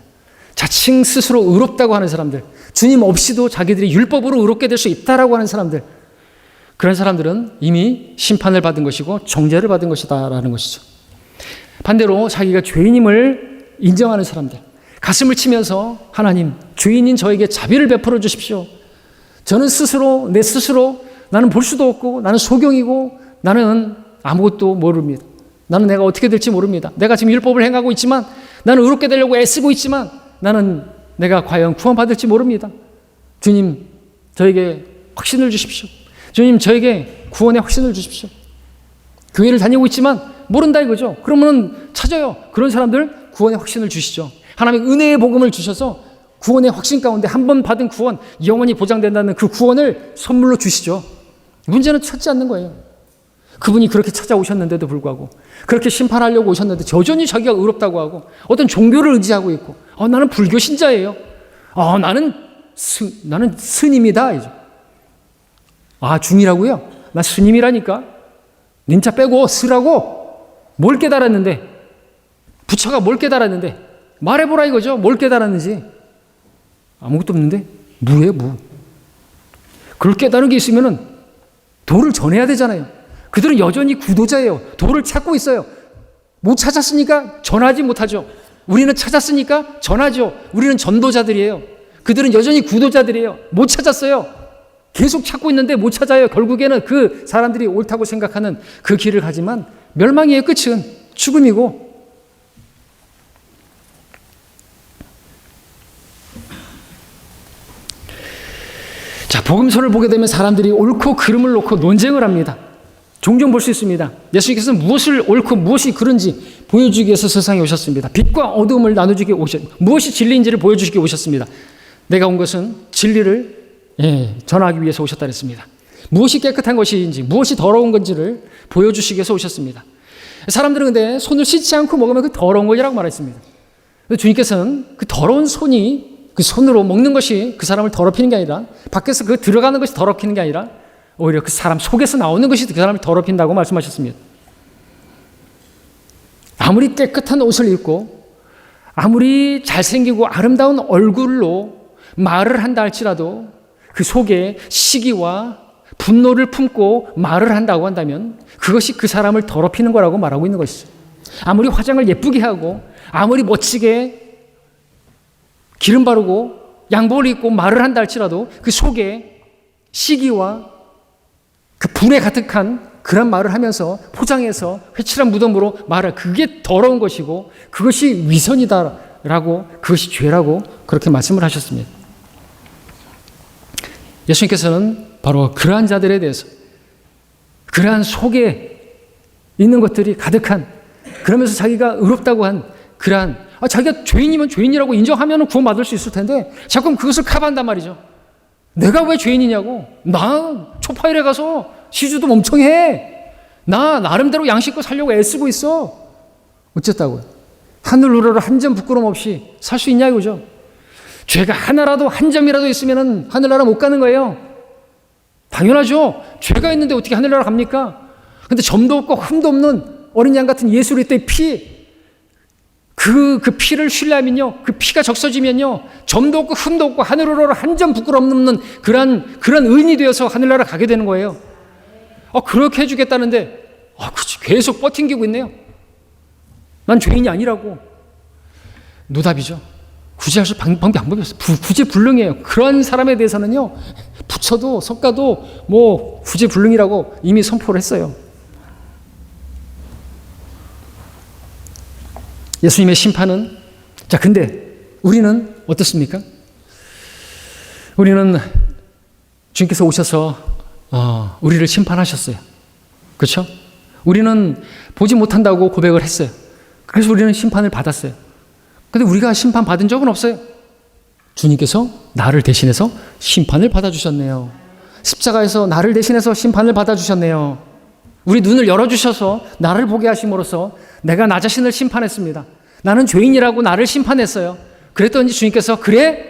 자칭 스스로 의롭다고 하는 사람들, 주님 없이도 자기들이 율법으로 의롭게 될 수 있다라고 하는 사람들, 그런 사람들은 이미 심판을 받은 것이고 정죄를 받은 것이다라는 것이죠. 반대로 자기가 죄인임을 인정하는 사람들, 가슴을 치면서 하나님, 죄인인 저에게 자비를 베풀어 주십시오. 저는 스스로, 내 스스로 나는 볼 수도 없고 나는 소경이고 나는 아무것도 모릅니다. 나는 내가 어떻게 될지 모릅니다. 내가 지금 율법을 행하고 있지만 나는 의롭게 되려고 애쓰고 있지만 나는 내가 과연 구원받을지 모릅니다. 주님, 저에게 확신을 주십시오. 주님, 저에게 구원의 확신을 주십시오. 교회를 다니고 있지만 모른다 이거죠. 그러면 찾아요. 그런 사람들 구원의 확신을 주시죠. 하나님의 은혜의 복음을 주셔서 구원의 확신 가운데 한 번 받은 구원, 영원히 보장된다는 그 구원을 선물로 주시죠. 문제는 찾지 않는 거예요. 그분이 그렇게 찾아오셨는데도 불구하고 그렇게 심판하려고 오셨는데 여전히 자기가 의롭다고 하고 어떤 종교를 의지하고 있고 나는 불교 신자예요. 나는 스님이다. 이죠. 중이라고요? 나 스님이라니까. 닌자 빼고 스라고 뭘 깨달았는데 부처가 뭘 깨달았는데 말해보라 이거죠. 뭘 깨달았는지. 아무것도 없는데 무예요, 무. 그걸 깨달은 게 있으면은 도를 전해야 되잖아요. 그들은 여전히 구도자예요. 도를 찾고 있어요. 못 찾았으니까 전하지 못하죠. 우리는 찾았으니까 전하죠. 우리는 전도자들이에요. 그들은 여전히 구도자들이에요. 못 찾았어요. 계속 찾고 있는데 못 찾아요. 결국에는 그 사람들이 옳다고 생각하는 그 길을 가지만 멸망이에요. 끝은 죽음이고. 자, 복음서를 보게 되면 사람들이 옳고 그름을 놓고 논쟁을 합니다. 종종 볼 수 있습니다. 예수님께서는 무엇을 옳고 무엇이 그른지 보여주기 위해서 세상에 오셨습니다. 빛과 어두움을 나눠주기 무엇이 진리인지를 보여주시기 오셨습니다. 내가 온 것은 진리를 전하기 위해서 오셨다 그랬습니다. 무엇이 깨끗한 것인지 무엇이 더러운 건지를 보여주시기 위해서 오셨습니다. 사람들은 근데 손을 씻지 않고 먹으면 그 더러운 것이라고 말했습니다. 주님께서는 그 더러운 손이 그 손으로 먹는 것이 그 사람을 더럽히는 게 아니라 밖에서 그 들어가는 것이 더럽히는 게 아니라 오히려 그 사람 속에서 나오는 것이 그 사람을 더럽힌다고 말씀하셨습니다. 아무리 깨끗한 옷을 입고 아무리 잘생기고 아름다운 얼굴로 말을 한다 할지라도 그 속에 시기와 분노를 품고 말을 한다고 한다면 그것이 그 사람을 더럽히는 거라고 말하고 있는 것이죠. 아무리 화장을 예쁘게 하고 아무리 멋지게 기름 바르고 양복을 입고 말을 한다 할지라도 그 속에 시기와 그 분에 가득한 그런 말을 하면서 포장해서 회칠한 무덤으로 말할 그게 더러운 것이고 그것이 위선이다라고 그것이 죄라고 그렇게 말씀을 하셨습니다. 예수님께서는 바로 그러한 자들에 대해서 그러한 속에 있는 것들이 가득한 그러면서 자기가 의롭다고 한 그러한 자기가 죄인이면 죄인이라고 인정하면 구원받을 수 있을 텐데 자꾸 그것을 카바한단 말이죠. 내가 왜 죄인이냐고. 나 초파일에 가서 시주도 엄청 해. 나 나름대로 양식껏 살려고 애쓰고 있어. 어쨌다고요. 하늘 우러러 한 점 부끄럼 없이 살 수 있냐 이거죠. 죄가 하나라도 한 점이라도 있으면 하늘나라 못 가는 거예요. 당연하죠. 죄가 있는데 어떻게 하늘나라 갑니까? 근데 점도 없고 흠도 없는 어린 양 같은 예수 그리스도의 피, 그 피를 신뢰하면요, 그 피가 적셔지면요, 점도 없고 흠도 없고 하늘으로 한 점 부끄럼 없는 그런 의인이 되어서 하늘나라 가게 되는 거예요. 그렇게 해주겠다는데, 그치, 계속 버팅기고 있네요. 난 죄인이 아니라고. 노답이죠. 구제할 수 방법이 없어요. 구제불능이에요. 그런 사람에 대해서는요, 부처도 석가도 뭐 구제불능이라고 이미 선포를 했어요. 예수님의 심판은 근데 우리는 어떻습니까? 우리는 주님께서 오셔서 우리를 심판하셨어요. 그렇죠? 우리는 보지 못한다고 고백을 했어요. 그래서 우리는 심판을 받았어요. 근데 우리가 심판 받은 적은 없어요. 주님께서 나를 대신해서 심판을 받아주셨네요. 십자가에서 나를 대신해서 심판을 받아주셨네요. 우리 눈을 열어주셔서 나를 보게 하심으로써 내가 나 자신을 심판했습니다. 나는 죄인이라고 나를 심판했어요. 그랬더니 주님께서 그래?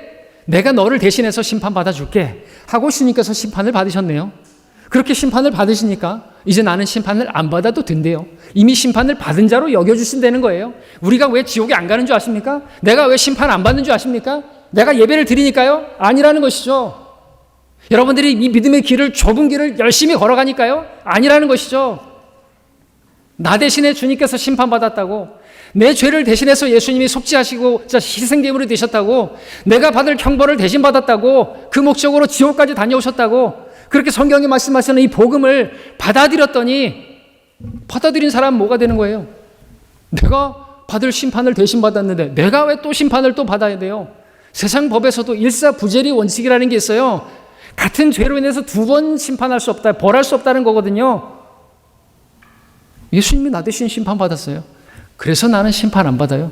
내가 너를 대신해서 심판 받아줄게 하고 주님께서 심판을 받으셨네요. 그렇게 심판을 받으시니까 이제 나는 심판을 안 받아도 된대요. 이미 심판을 받은 자로 여겨주신다는 거예요. 우리가 왜 지옥에 안 가는 줄 아십니까? 내가 왜 심판 안 받는 줄 아십니까? 내가 예배를 드리니까요? 아니라는 것이죠. 여러분들이 이 믿음의 길을, 좁은 길을 열심히 걸어가니까요? 아니라는 것이죠. 나 대신에 주님께서 심판받았다고, 내 죄를 대신해서 예수님이 속죄하시고 희생제물이 되셨다고, 내가 받을 형벌을 대신 받았다고, 그 목적으로 지옥까지 다녀오셨다고, 그렇게 성경이 말씀하시는 이 복음을 받아들였더니 받아들인 사람은 뭐가 되는 거예요? 내가 받을 심판을 대신 받았는데 내가 왜 또 심판을 또 받아야 돼요? 세상 법에서도 일사부재리 원칙이라는 게 있어요. 같은 죄로 인해서 두 번 심판할 수 없다, 벌할 수 없다는 거거든요. 예수님이 나 대신 심판받았어요. 그래서 나는 심판 안 받아요.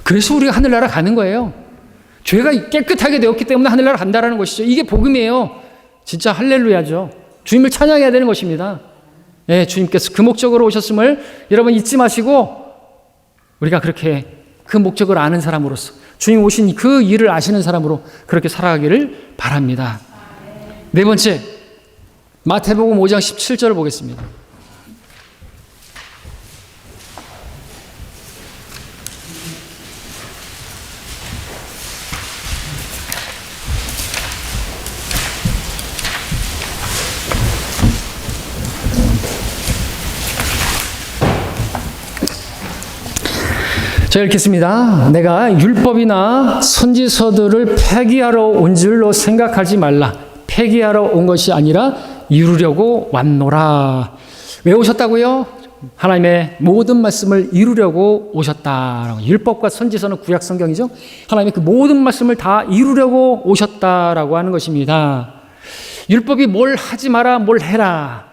그래서 우리가 하늘나라 가는 거예요. 죄가 깨끗하게 되었기 때문에 하늘나라 간다라는 것이죠. 이게 복음이에요. 진짜 할렐루야죠. 주님을 찬양해야 되는 것입니다. 주님께서 그 목적으로 오셨음을 여러분 잊지 마시고, 우리가 그렇게 그 목적을 아는 사람으로서, 주님 오신 그 일을 아시는 사람으로 그렇게 살아가기를 바랍니다. 네 번째, 마태복음 5장 17절을 보겠습니다. 자, 읽겠습니다. 내가 율법이나 선지서들을 폐기하러 온 줄로 생각하지 말라. 폐기하러 온 것이 아니라 이루려고 왔노라. 왜 오셨다고요? 하나님의 모든 말씀을 이루려고 오셨다. 율법과 선지서는 구약 성경이죠. 하나님의 그 모든 말씀을 다 이루려고 오셨다라고 하는 것입니다. 율법이 뭘 하지 마라, 뭘 해라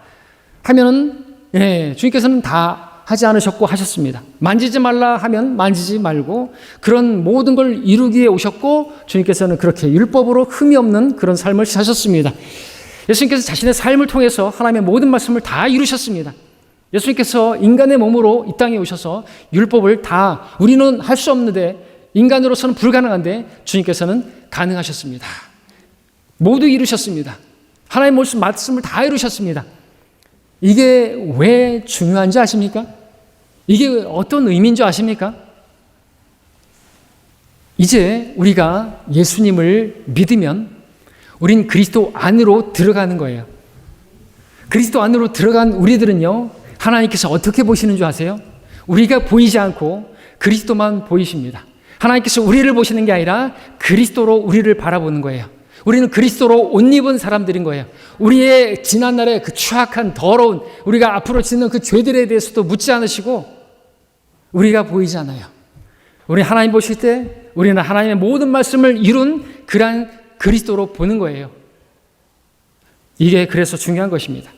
하면은 주님께서는 다 하지 않으셨고 하셨습니다. 만지지 말라 하면 만지지 말고 그런 모든 걸 이루기 위해 오셨고 주님께서는 그렇게 율법으로 흠이 없는 그런 삶을 사셨습니다. 예수님께서 자신의 삶을 통해서 하나님의 모든 말씀을 다 이루셨습니다. 예수님께서 인간의 몸으로 이 땅에 오셔서 율법을 다 우리는 할 수 없는데 인간으로서는 불가능한데 주님께서는 가능하셨습니다. 모두 이루셨습니다. 하나님의 말씀을 다 이루셨습니다. 이게 왜 중요한지 아십니까? 이게 어떤 의미인 줄 아십니까? 이제 우리가 예수님을 믿으면 우린 그리스도 안으로 들어가는 거예요. 그리스도 안으로 들어간 우리들은요, 하나님께서 어떻게 보시는 줄 아세요? 우리가 보이지 않고 그리스도만 보이십니다. 하나님께서 우리를 보시는 게 아니라 그리스도로 우리를 바라보는 거예요. 우리는 그리스도로 옷 입은 사람들인 거예요. 우리의 지난날의 그 추악한 더러운 우리가 앞으로 짓는 그 죄들에 대해서도 묻지 않으시고 우리가 보이지 않아요. 우리 하나님 보실 때 우리는 하나님의 모든 말씀을 이룬 그러한 그리스도로 보는 거예요. 이게 그래서 중요한 것입니다.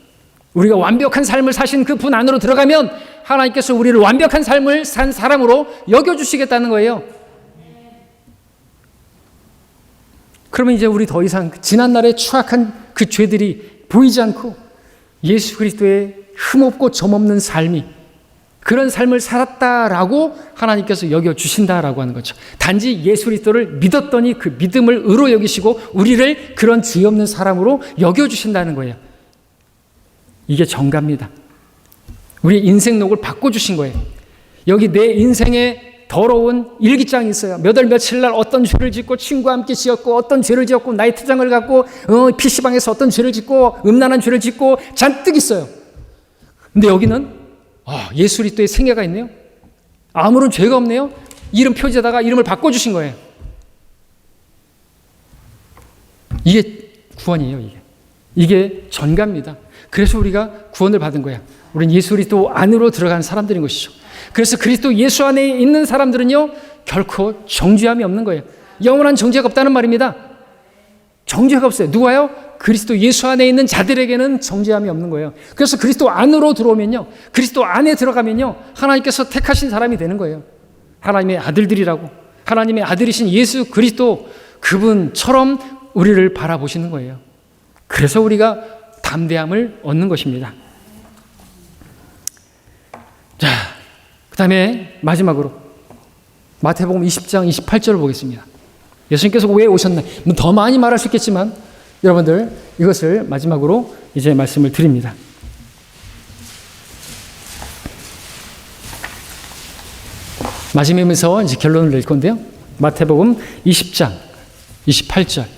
우리가 완벽한 삶을 사신 그 분 안으로 들어가면 하나님께서 우리를 완벽한 삶을 산 사람으로 여겨주시겠다는 거예요. 그러면 이제 우리 더 이상 지난날의 추악한 그 죄들이 보이지 않고 예수 그리스도의 흠없고 점없는 삶이 그런 삶을 살았다라고 하나님께서 여겨주신다라고 하는 거죠. 단지 예수 그리스도를 믿었더니 그 믿음을 의로 여기시고 우리를 그런 죄 없는 사람으로 여겨주신다는 거예요. 이게 정갑니다. 우리 인생록을 바꿔주신 거예요. 여기 내 인생에 더러운 일기장이 있어요. 몇 월 며칠 날 어떤 죄를 짓고 친구와 함께 지었고 어떤 죄를 지었고 나이트장을 갖고 PC방에서 어떤 죄를 짓고 음란한 죄를 짓고 잔뜩 있어요. 근데 여기는 예수 그리스도의 생애가 있네요. 아무런 죄가 없네요. 이름 표지에다가 이름을 바꿔주신 거예요. 이게 구원이에요. 이게 전가입니다. 그래서 우리가 구원을 받은 거야. 우리는 예수 그리스도 안으로 들어간 사람들인 것이죠. 그래서 그리스도 예수 안에 있는 사람들은요 결코 정죄함이 없는 거예요. 영원한 정죄가 없다는 말입니다. 정죄가 없어요. 누가요? 그리스도 예수 안에 있는 자들에게는 정죄함이 없는 거예요. 그래서 그리스도 안으로 들어오면요, 그리스도 안에 들어가면요 하나님께서 택하신 사람이 되는 거예요. 하나님의 아들들이라고, 하나님의 아들이신 예수 그리스도 그분처럼 우리를 바라보시는 거예요. 그래서 우리가 담대함을 얻는 것입니다. 자, 그 다음에 마지막으로 마태복음 20장 28절을 보겠습니다. 예수님께서 왜 오셨나? 더 많이 말할 수 있겠지만 여러분들 이것을 마지막으로 이제 말씀을 드립니다. 마지막에서 이제 결론을 낼 건데요. 마태복음 20장 28절.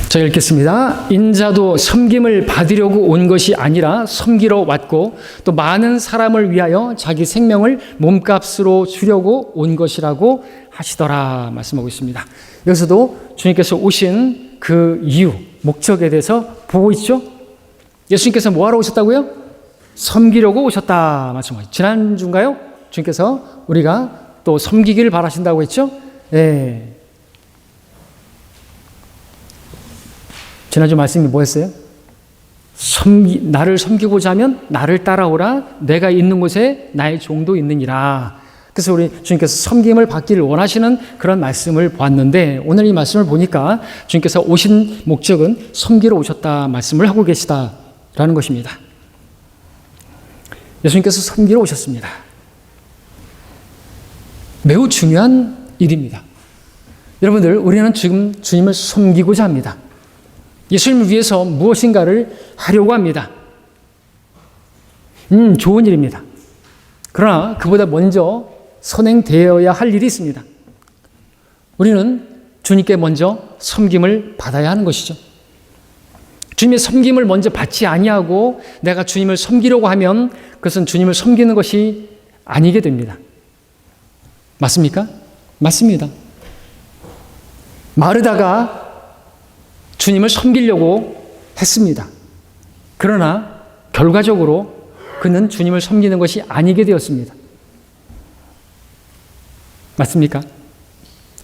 자, 읽겠습니다. 인자도 섬김을 받으려고 온 것이 아니라 섬기러 왔고 또 많은 사람을 위하여 자기 생명을 몸값으로 주려고 온 것이라고 하시더라 말씀하고 있습니다. 여기서도 주님께서 오신 그 이유, 목적에 대해서 보고 있죠. 예수님께서 뭐하러 오셨다고요? 섬기려고 오셨다 말씀하셨죠. 지난주인가요? 주님께서 우리가 또 섬기기를 바라신다고 했죠. 네. 지난주 말씀이 뭐였어요? 나를 섬기고자 하면 나를 따라오라. 내가 있는 곳에 나의 종도 있느니라. 그래서 우리 주님께서 섬김을 받기를 원하시는 그런 말씀을 보았는데 오늘 이 말씀을 보니까 주님께서 오신 목적은 섬기러 오셨다 말씀을 하고 계시다라는 것입니다. 예수님께서 섬기러 오셨습니다. 매우 중요한 일입니다. 여러분들, 우리는 지금 주님을 섬기고자 합니다. 예수님을 위해서 무엇인가를 하려고 합니다. 좋은 일입니다. 그러나 그보다 먼저 선행되어야 할 일이 있습니다. 우리는 주님께 먼저 섬김을 받아야 하는 것이죠. 주님의 섬김을 먼저 받지 아니하고 내가 주님을 섬기려고 하면 그것은 주님을 섬기는 것이 아니게 됩니다. 맞습니까? 맞습니다. 마르다가 주님을 섬기려고 했습니다. 그러나 결과적으로 그는 주님을 섬기는 것이 아니게 되었습니다. 맞습니까?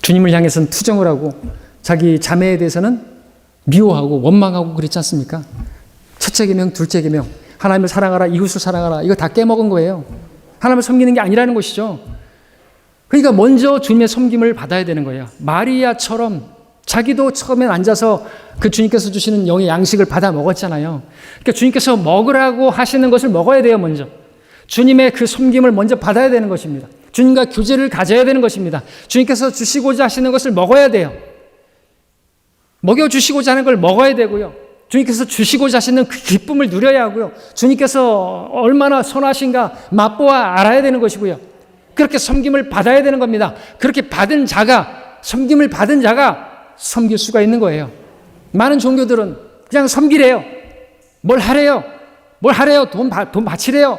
주님을 향해서는 투정을 하고 자기 자매에 대해서는 미워하고 원망하고 그랬지 않습니까? 첫째 계명, 둘째 계명, 하나님을 사랑하라, 이웃을 사랑하라, 이거 다 깨먹은 거예요. 하나님을 섬기는 게 아니라는 것이죠. 그러니까 먼저 주님의 섬김을 받아야 되는 거예요. 마리아처럼 자기도 처음엔 앉아서 그 주님께서 주시는 영의 양식을 받아 먹었잖아요. 그러니까 주님께서 먹으라고 하시는 것을 먹어야 돼요, 먼저. 주님의 그 섬김을 먼저 받아야 되는 것입니다. 주님과 교제를 가져야 되는 것입니다. 주님께서 주시고자 하시는 것을 먹어야 돼요. 먹여주시고자 하는 걸 먹어야 되고요. 주님께서 주시고자 하시는 그 기쁨을 누려야 하고요. 주님께서 얼마나 선하신가 맛보아 알아야 되는 것이고요. 그렇게 섬김을 받아야 되는 겁니다. 그렇게 받은 자가, 섬김을 받은 자가 섬길 수가 있는 거예요. 많은 종교들은 그냥 섬기래요. 뭘 하래요? 뭘 하래요? 돈 바치래요.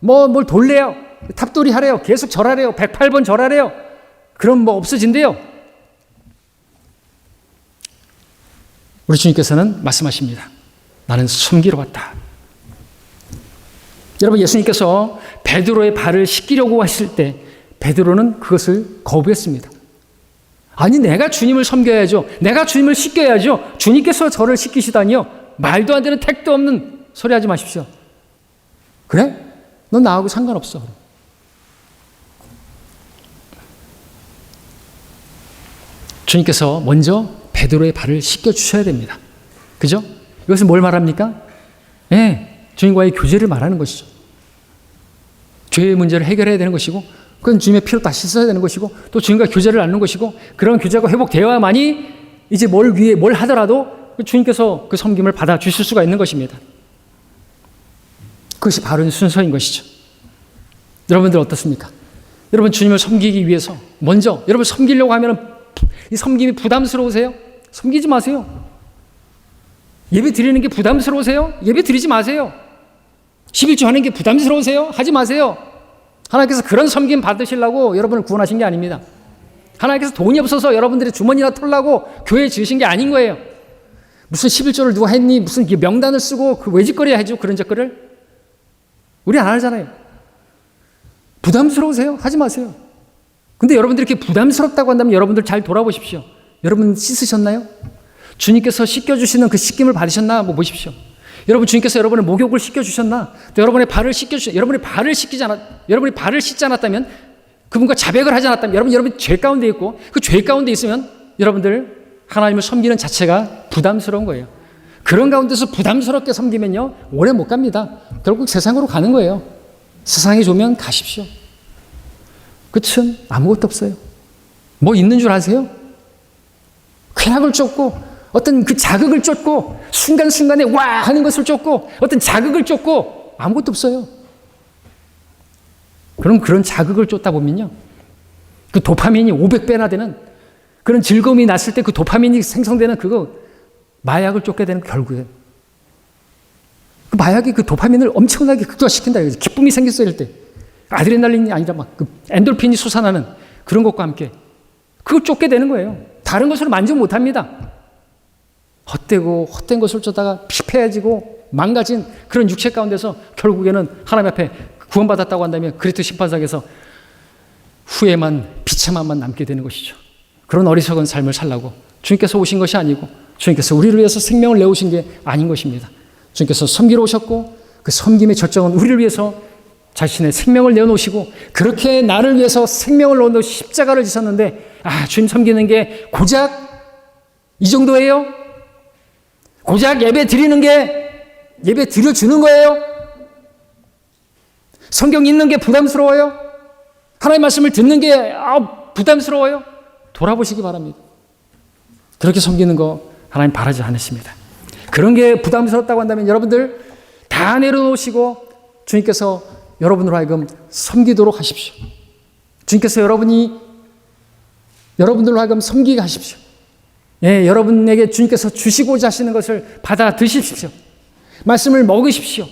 뭘 돌래요? 탑돌이 하래요. 계속 절하래요. 108번 절하래요. 그럼 뭐 없어진대요. 우리 주님께서는 말씀하십니다. 나는 섬기러 왔다. 여러분, 예수님께서 베드로의 발을 씻기려고 하실 때 베드로는 그것을 거부했습니다. 아니, 내가 주님을 섬겨야죠. 내가 주님을 씻겨야죠. 주님께서 저를 씻기시다니요. 말도 안 되는 택도 없는 소리 하지 마십시오. 그래? 넌 나하고 상관없어. 주님께서 먼저 베드로의 발을 씻겨주셔야 됩니다. 그죠? 이것은 뭘 말합니까? 주님과의 교제를 말하는 것이죠. 죄의 문제를 해결해야 되는 것이고, 그건 주님의 피로 다 씻어야 되는 것이고, 또 주님과 교제를 나누는 것이고, 그런 교제가 회복되어야만이 이제 뭘 하더라도 주님께서 그 섬김을 받아 주실 수가 있는 것입니다. 그것이 바른 순서인 것이죠. 여러분들 어떻습니까? 여러분 주님을 섬기기 위해서 먼저 여러분 섬기려고 하면 이 섬김이 부담스러우세요? 섬기지 마세요. 예배 드리는 게 부담스러우세요? 예배 드리지 마세요. 11조 하는 게 부담스러우세요? 하지 마세요. 하나님께서 그런 섬김 받으시려고 여러분을 구원하신 게 아닙니다. 하나님께서 돈이 없어서 여러분들의 주머니나 털라고 교회 지으신 게 아닌 거예요. 무슨 11조를 누가 했니? 무슨 명단을 쓰고 그 외짓거리야 해줘 그런 짓거리를? 우리 안 하잖아요. 부담스러우세요? 하지 마세요. 근데 여러분들이 이렇게 부담스럽다고 한다면 여러분들 잘 돌아보십시오. 여러분 씻으셨나요? 주님께서 씻겨주시는 그 씻김을 받으셨나? 보십시오. 여러분 주님께서 여러분의 목욕을 씻겨주셨나? 또 여러분의 발을 씻겨주셨나? 여러분이 발을 씻지 않았다면, 그분과 자백을 하지 않았다면, 여러분 죄 가운데 있고 그 죄 가운데 있으면 여러분들 하나님을 섬기는 자체가 부담스러운 거예요. 그런 가운데서 부담스럽게 섬기면요 오래 못 갑니다. 결국 세상으로 가는 거예요. 세상이 좋으면 가십시오. 끝은 아무것도 없어요. 뭐 있는 줄 아세요? 쾌락을 쫓고 어떤 그 자극을 쫓고 순간순간에 와 하는 것을 쫓고 어떤 자극을 쫓고 아무것도 없어요. 그럼 그런 자극을 쫓다 보면요 그 도파민이 500배나 되는 그런 즐거움이 났을 때 그 도파민이 생성되는 그거 마약을 쫓게 되는 결국엔 그 마약이 그 도파민을 엄청나게 극도화시킨다. 기쁨이 생겼을 때 아드레날린이 아니라 막 그 엔돌핀이 솟아나는 그런 것과 함께 그걸 쫓게 되는 거예요. 다른 것으로 만족 못합니다. 헛된 것을 쫓다가 피폐해지고 망가진 그런 육체 가운데서 결국에는 하나님 앞에 구원받았다고 한다면 그리스도 심판상에서 후회만 비참함만 남게 되는 것이죠. 그런 어리석은 삶을 살라고 주님께서 오신 것이 아니고 주님께서 우리를 위해서 생명을 내오신 게 아닌 것입니다. 주님께서 섬기러 오셨고 그 섬김의 절정은 우리를 위해서 자신의 생명을 내어놓으시고 그렇게 나를 위해서 생명을 내어놓고 십자가를 지셨는데 주님 섬기는 게 고작 이 정도예요? 고작 예배 드리는 게 예배 드려주는 거예요? 성경 읽는 게 부담스러워요? 하나님의 말씀을 듣는 게 부담스러워요? 돌아보시기 바랍니다. 그렇게 섬기는 거 하나님 바라지 않으십니다. 그런 게 부담스럽다고 한다면 여러분들 다 내려놓으시고 주님께서 여러분으로 하여금 섬기도록 하십시오. 주님께서 여러분들로 하여금 섬기게 하십시오. 예, 여러분에게 주님께서 주시고자 하시는 것을 받아 드십시오. 말씀을 먹으십시오.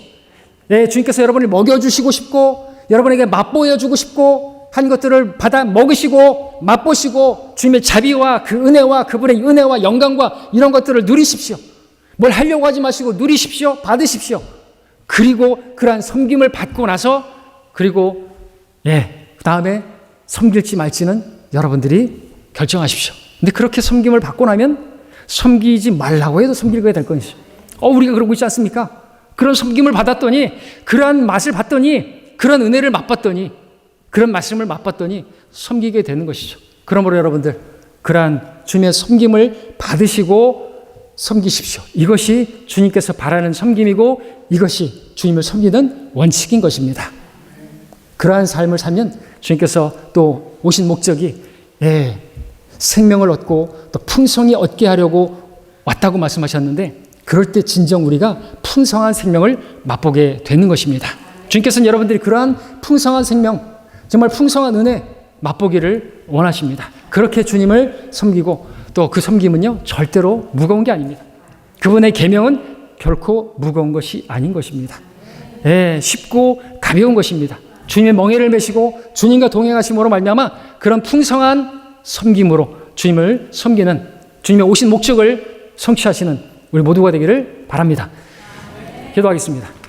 예, 주님께서 여러분을 먹여주시고 싶고 여러분에게 맛보여주고 싶고 한 것들을 받아 먹으시고 맛보시고 주님의 자비와 그 은혜와 그분의 은혜와 영광과 이런 것들을 누리십시오. 뭘 하려고 하지 마시고 누리십시오. 받으십시오. 그리고 그러한 섬김을 받고 나서 그리고 그 다음에 섬길지 말지는 여러분들이 결정하십시오. 근데 그렇게 섬김을 받고 나면 섬기지 말라고 해도 섬기게 될 것이죠. 우리가 그러고 있지 않습니까? 그런 섬김을 받았더니 그러한 맛을 봤더니 그런 은혜를 맛봤더니 그런 말씀을 맛봤더니 섬기게 되는 것이죠. 그러므로 여러분들 그러한 주님의 섬김을 받으시고 섬기십시오. 이것이 주님께서 바라는 섬김이고 이것이 주님을 섬기는 원칙인 것입니다. 그러한 삶을 살면 주님께서 또 오신 목적이 생명을 얻고 또 풍성히 얻게 하려고 왔다고 말씀하셨는데 그럴 때 진정 우리가 풍성한 생명을 맛보게 되는 것입니다. 주님께서는 여러분들이 그러한 풍성한 생명, 정말 풍성한 은혜 맛보기를 원하십니다. 그렇게 주님을 섬기고 또 그 섬김은요 절대로 무거운 게 아닙니다. 그분의 계명은 결코 무거운 것이 아닌 것입니다. 쉽고 가벼운 것입니다. 주님의 멍에를 메시고 주님과 동행하심으로 말미암아 그런 풍성한 섬김으로 주님을 섬기는 주님의 오신 목적을 성취하시는 우리 모두가 되기를 바랍니다. 기도하겠습니다.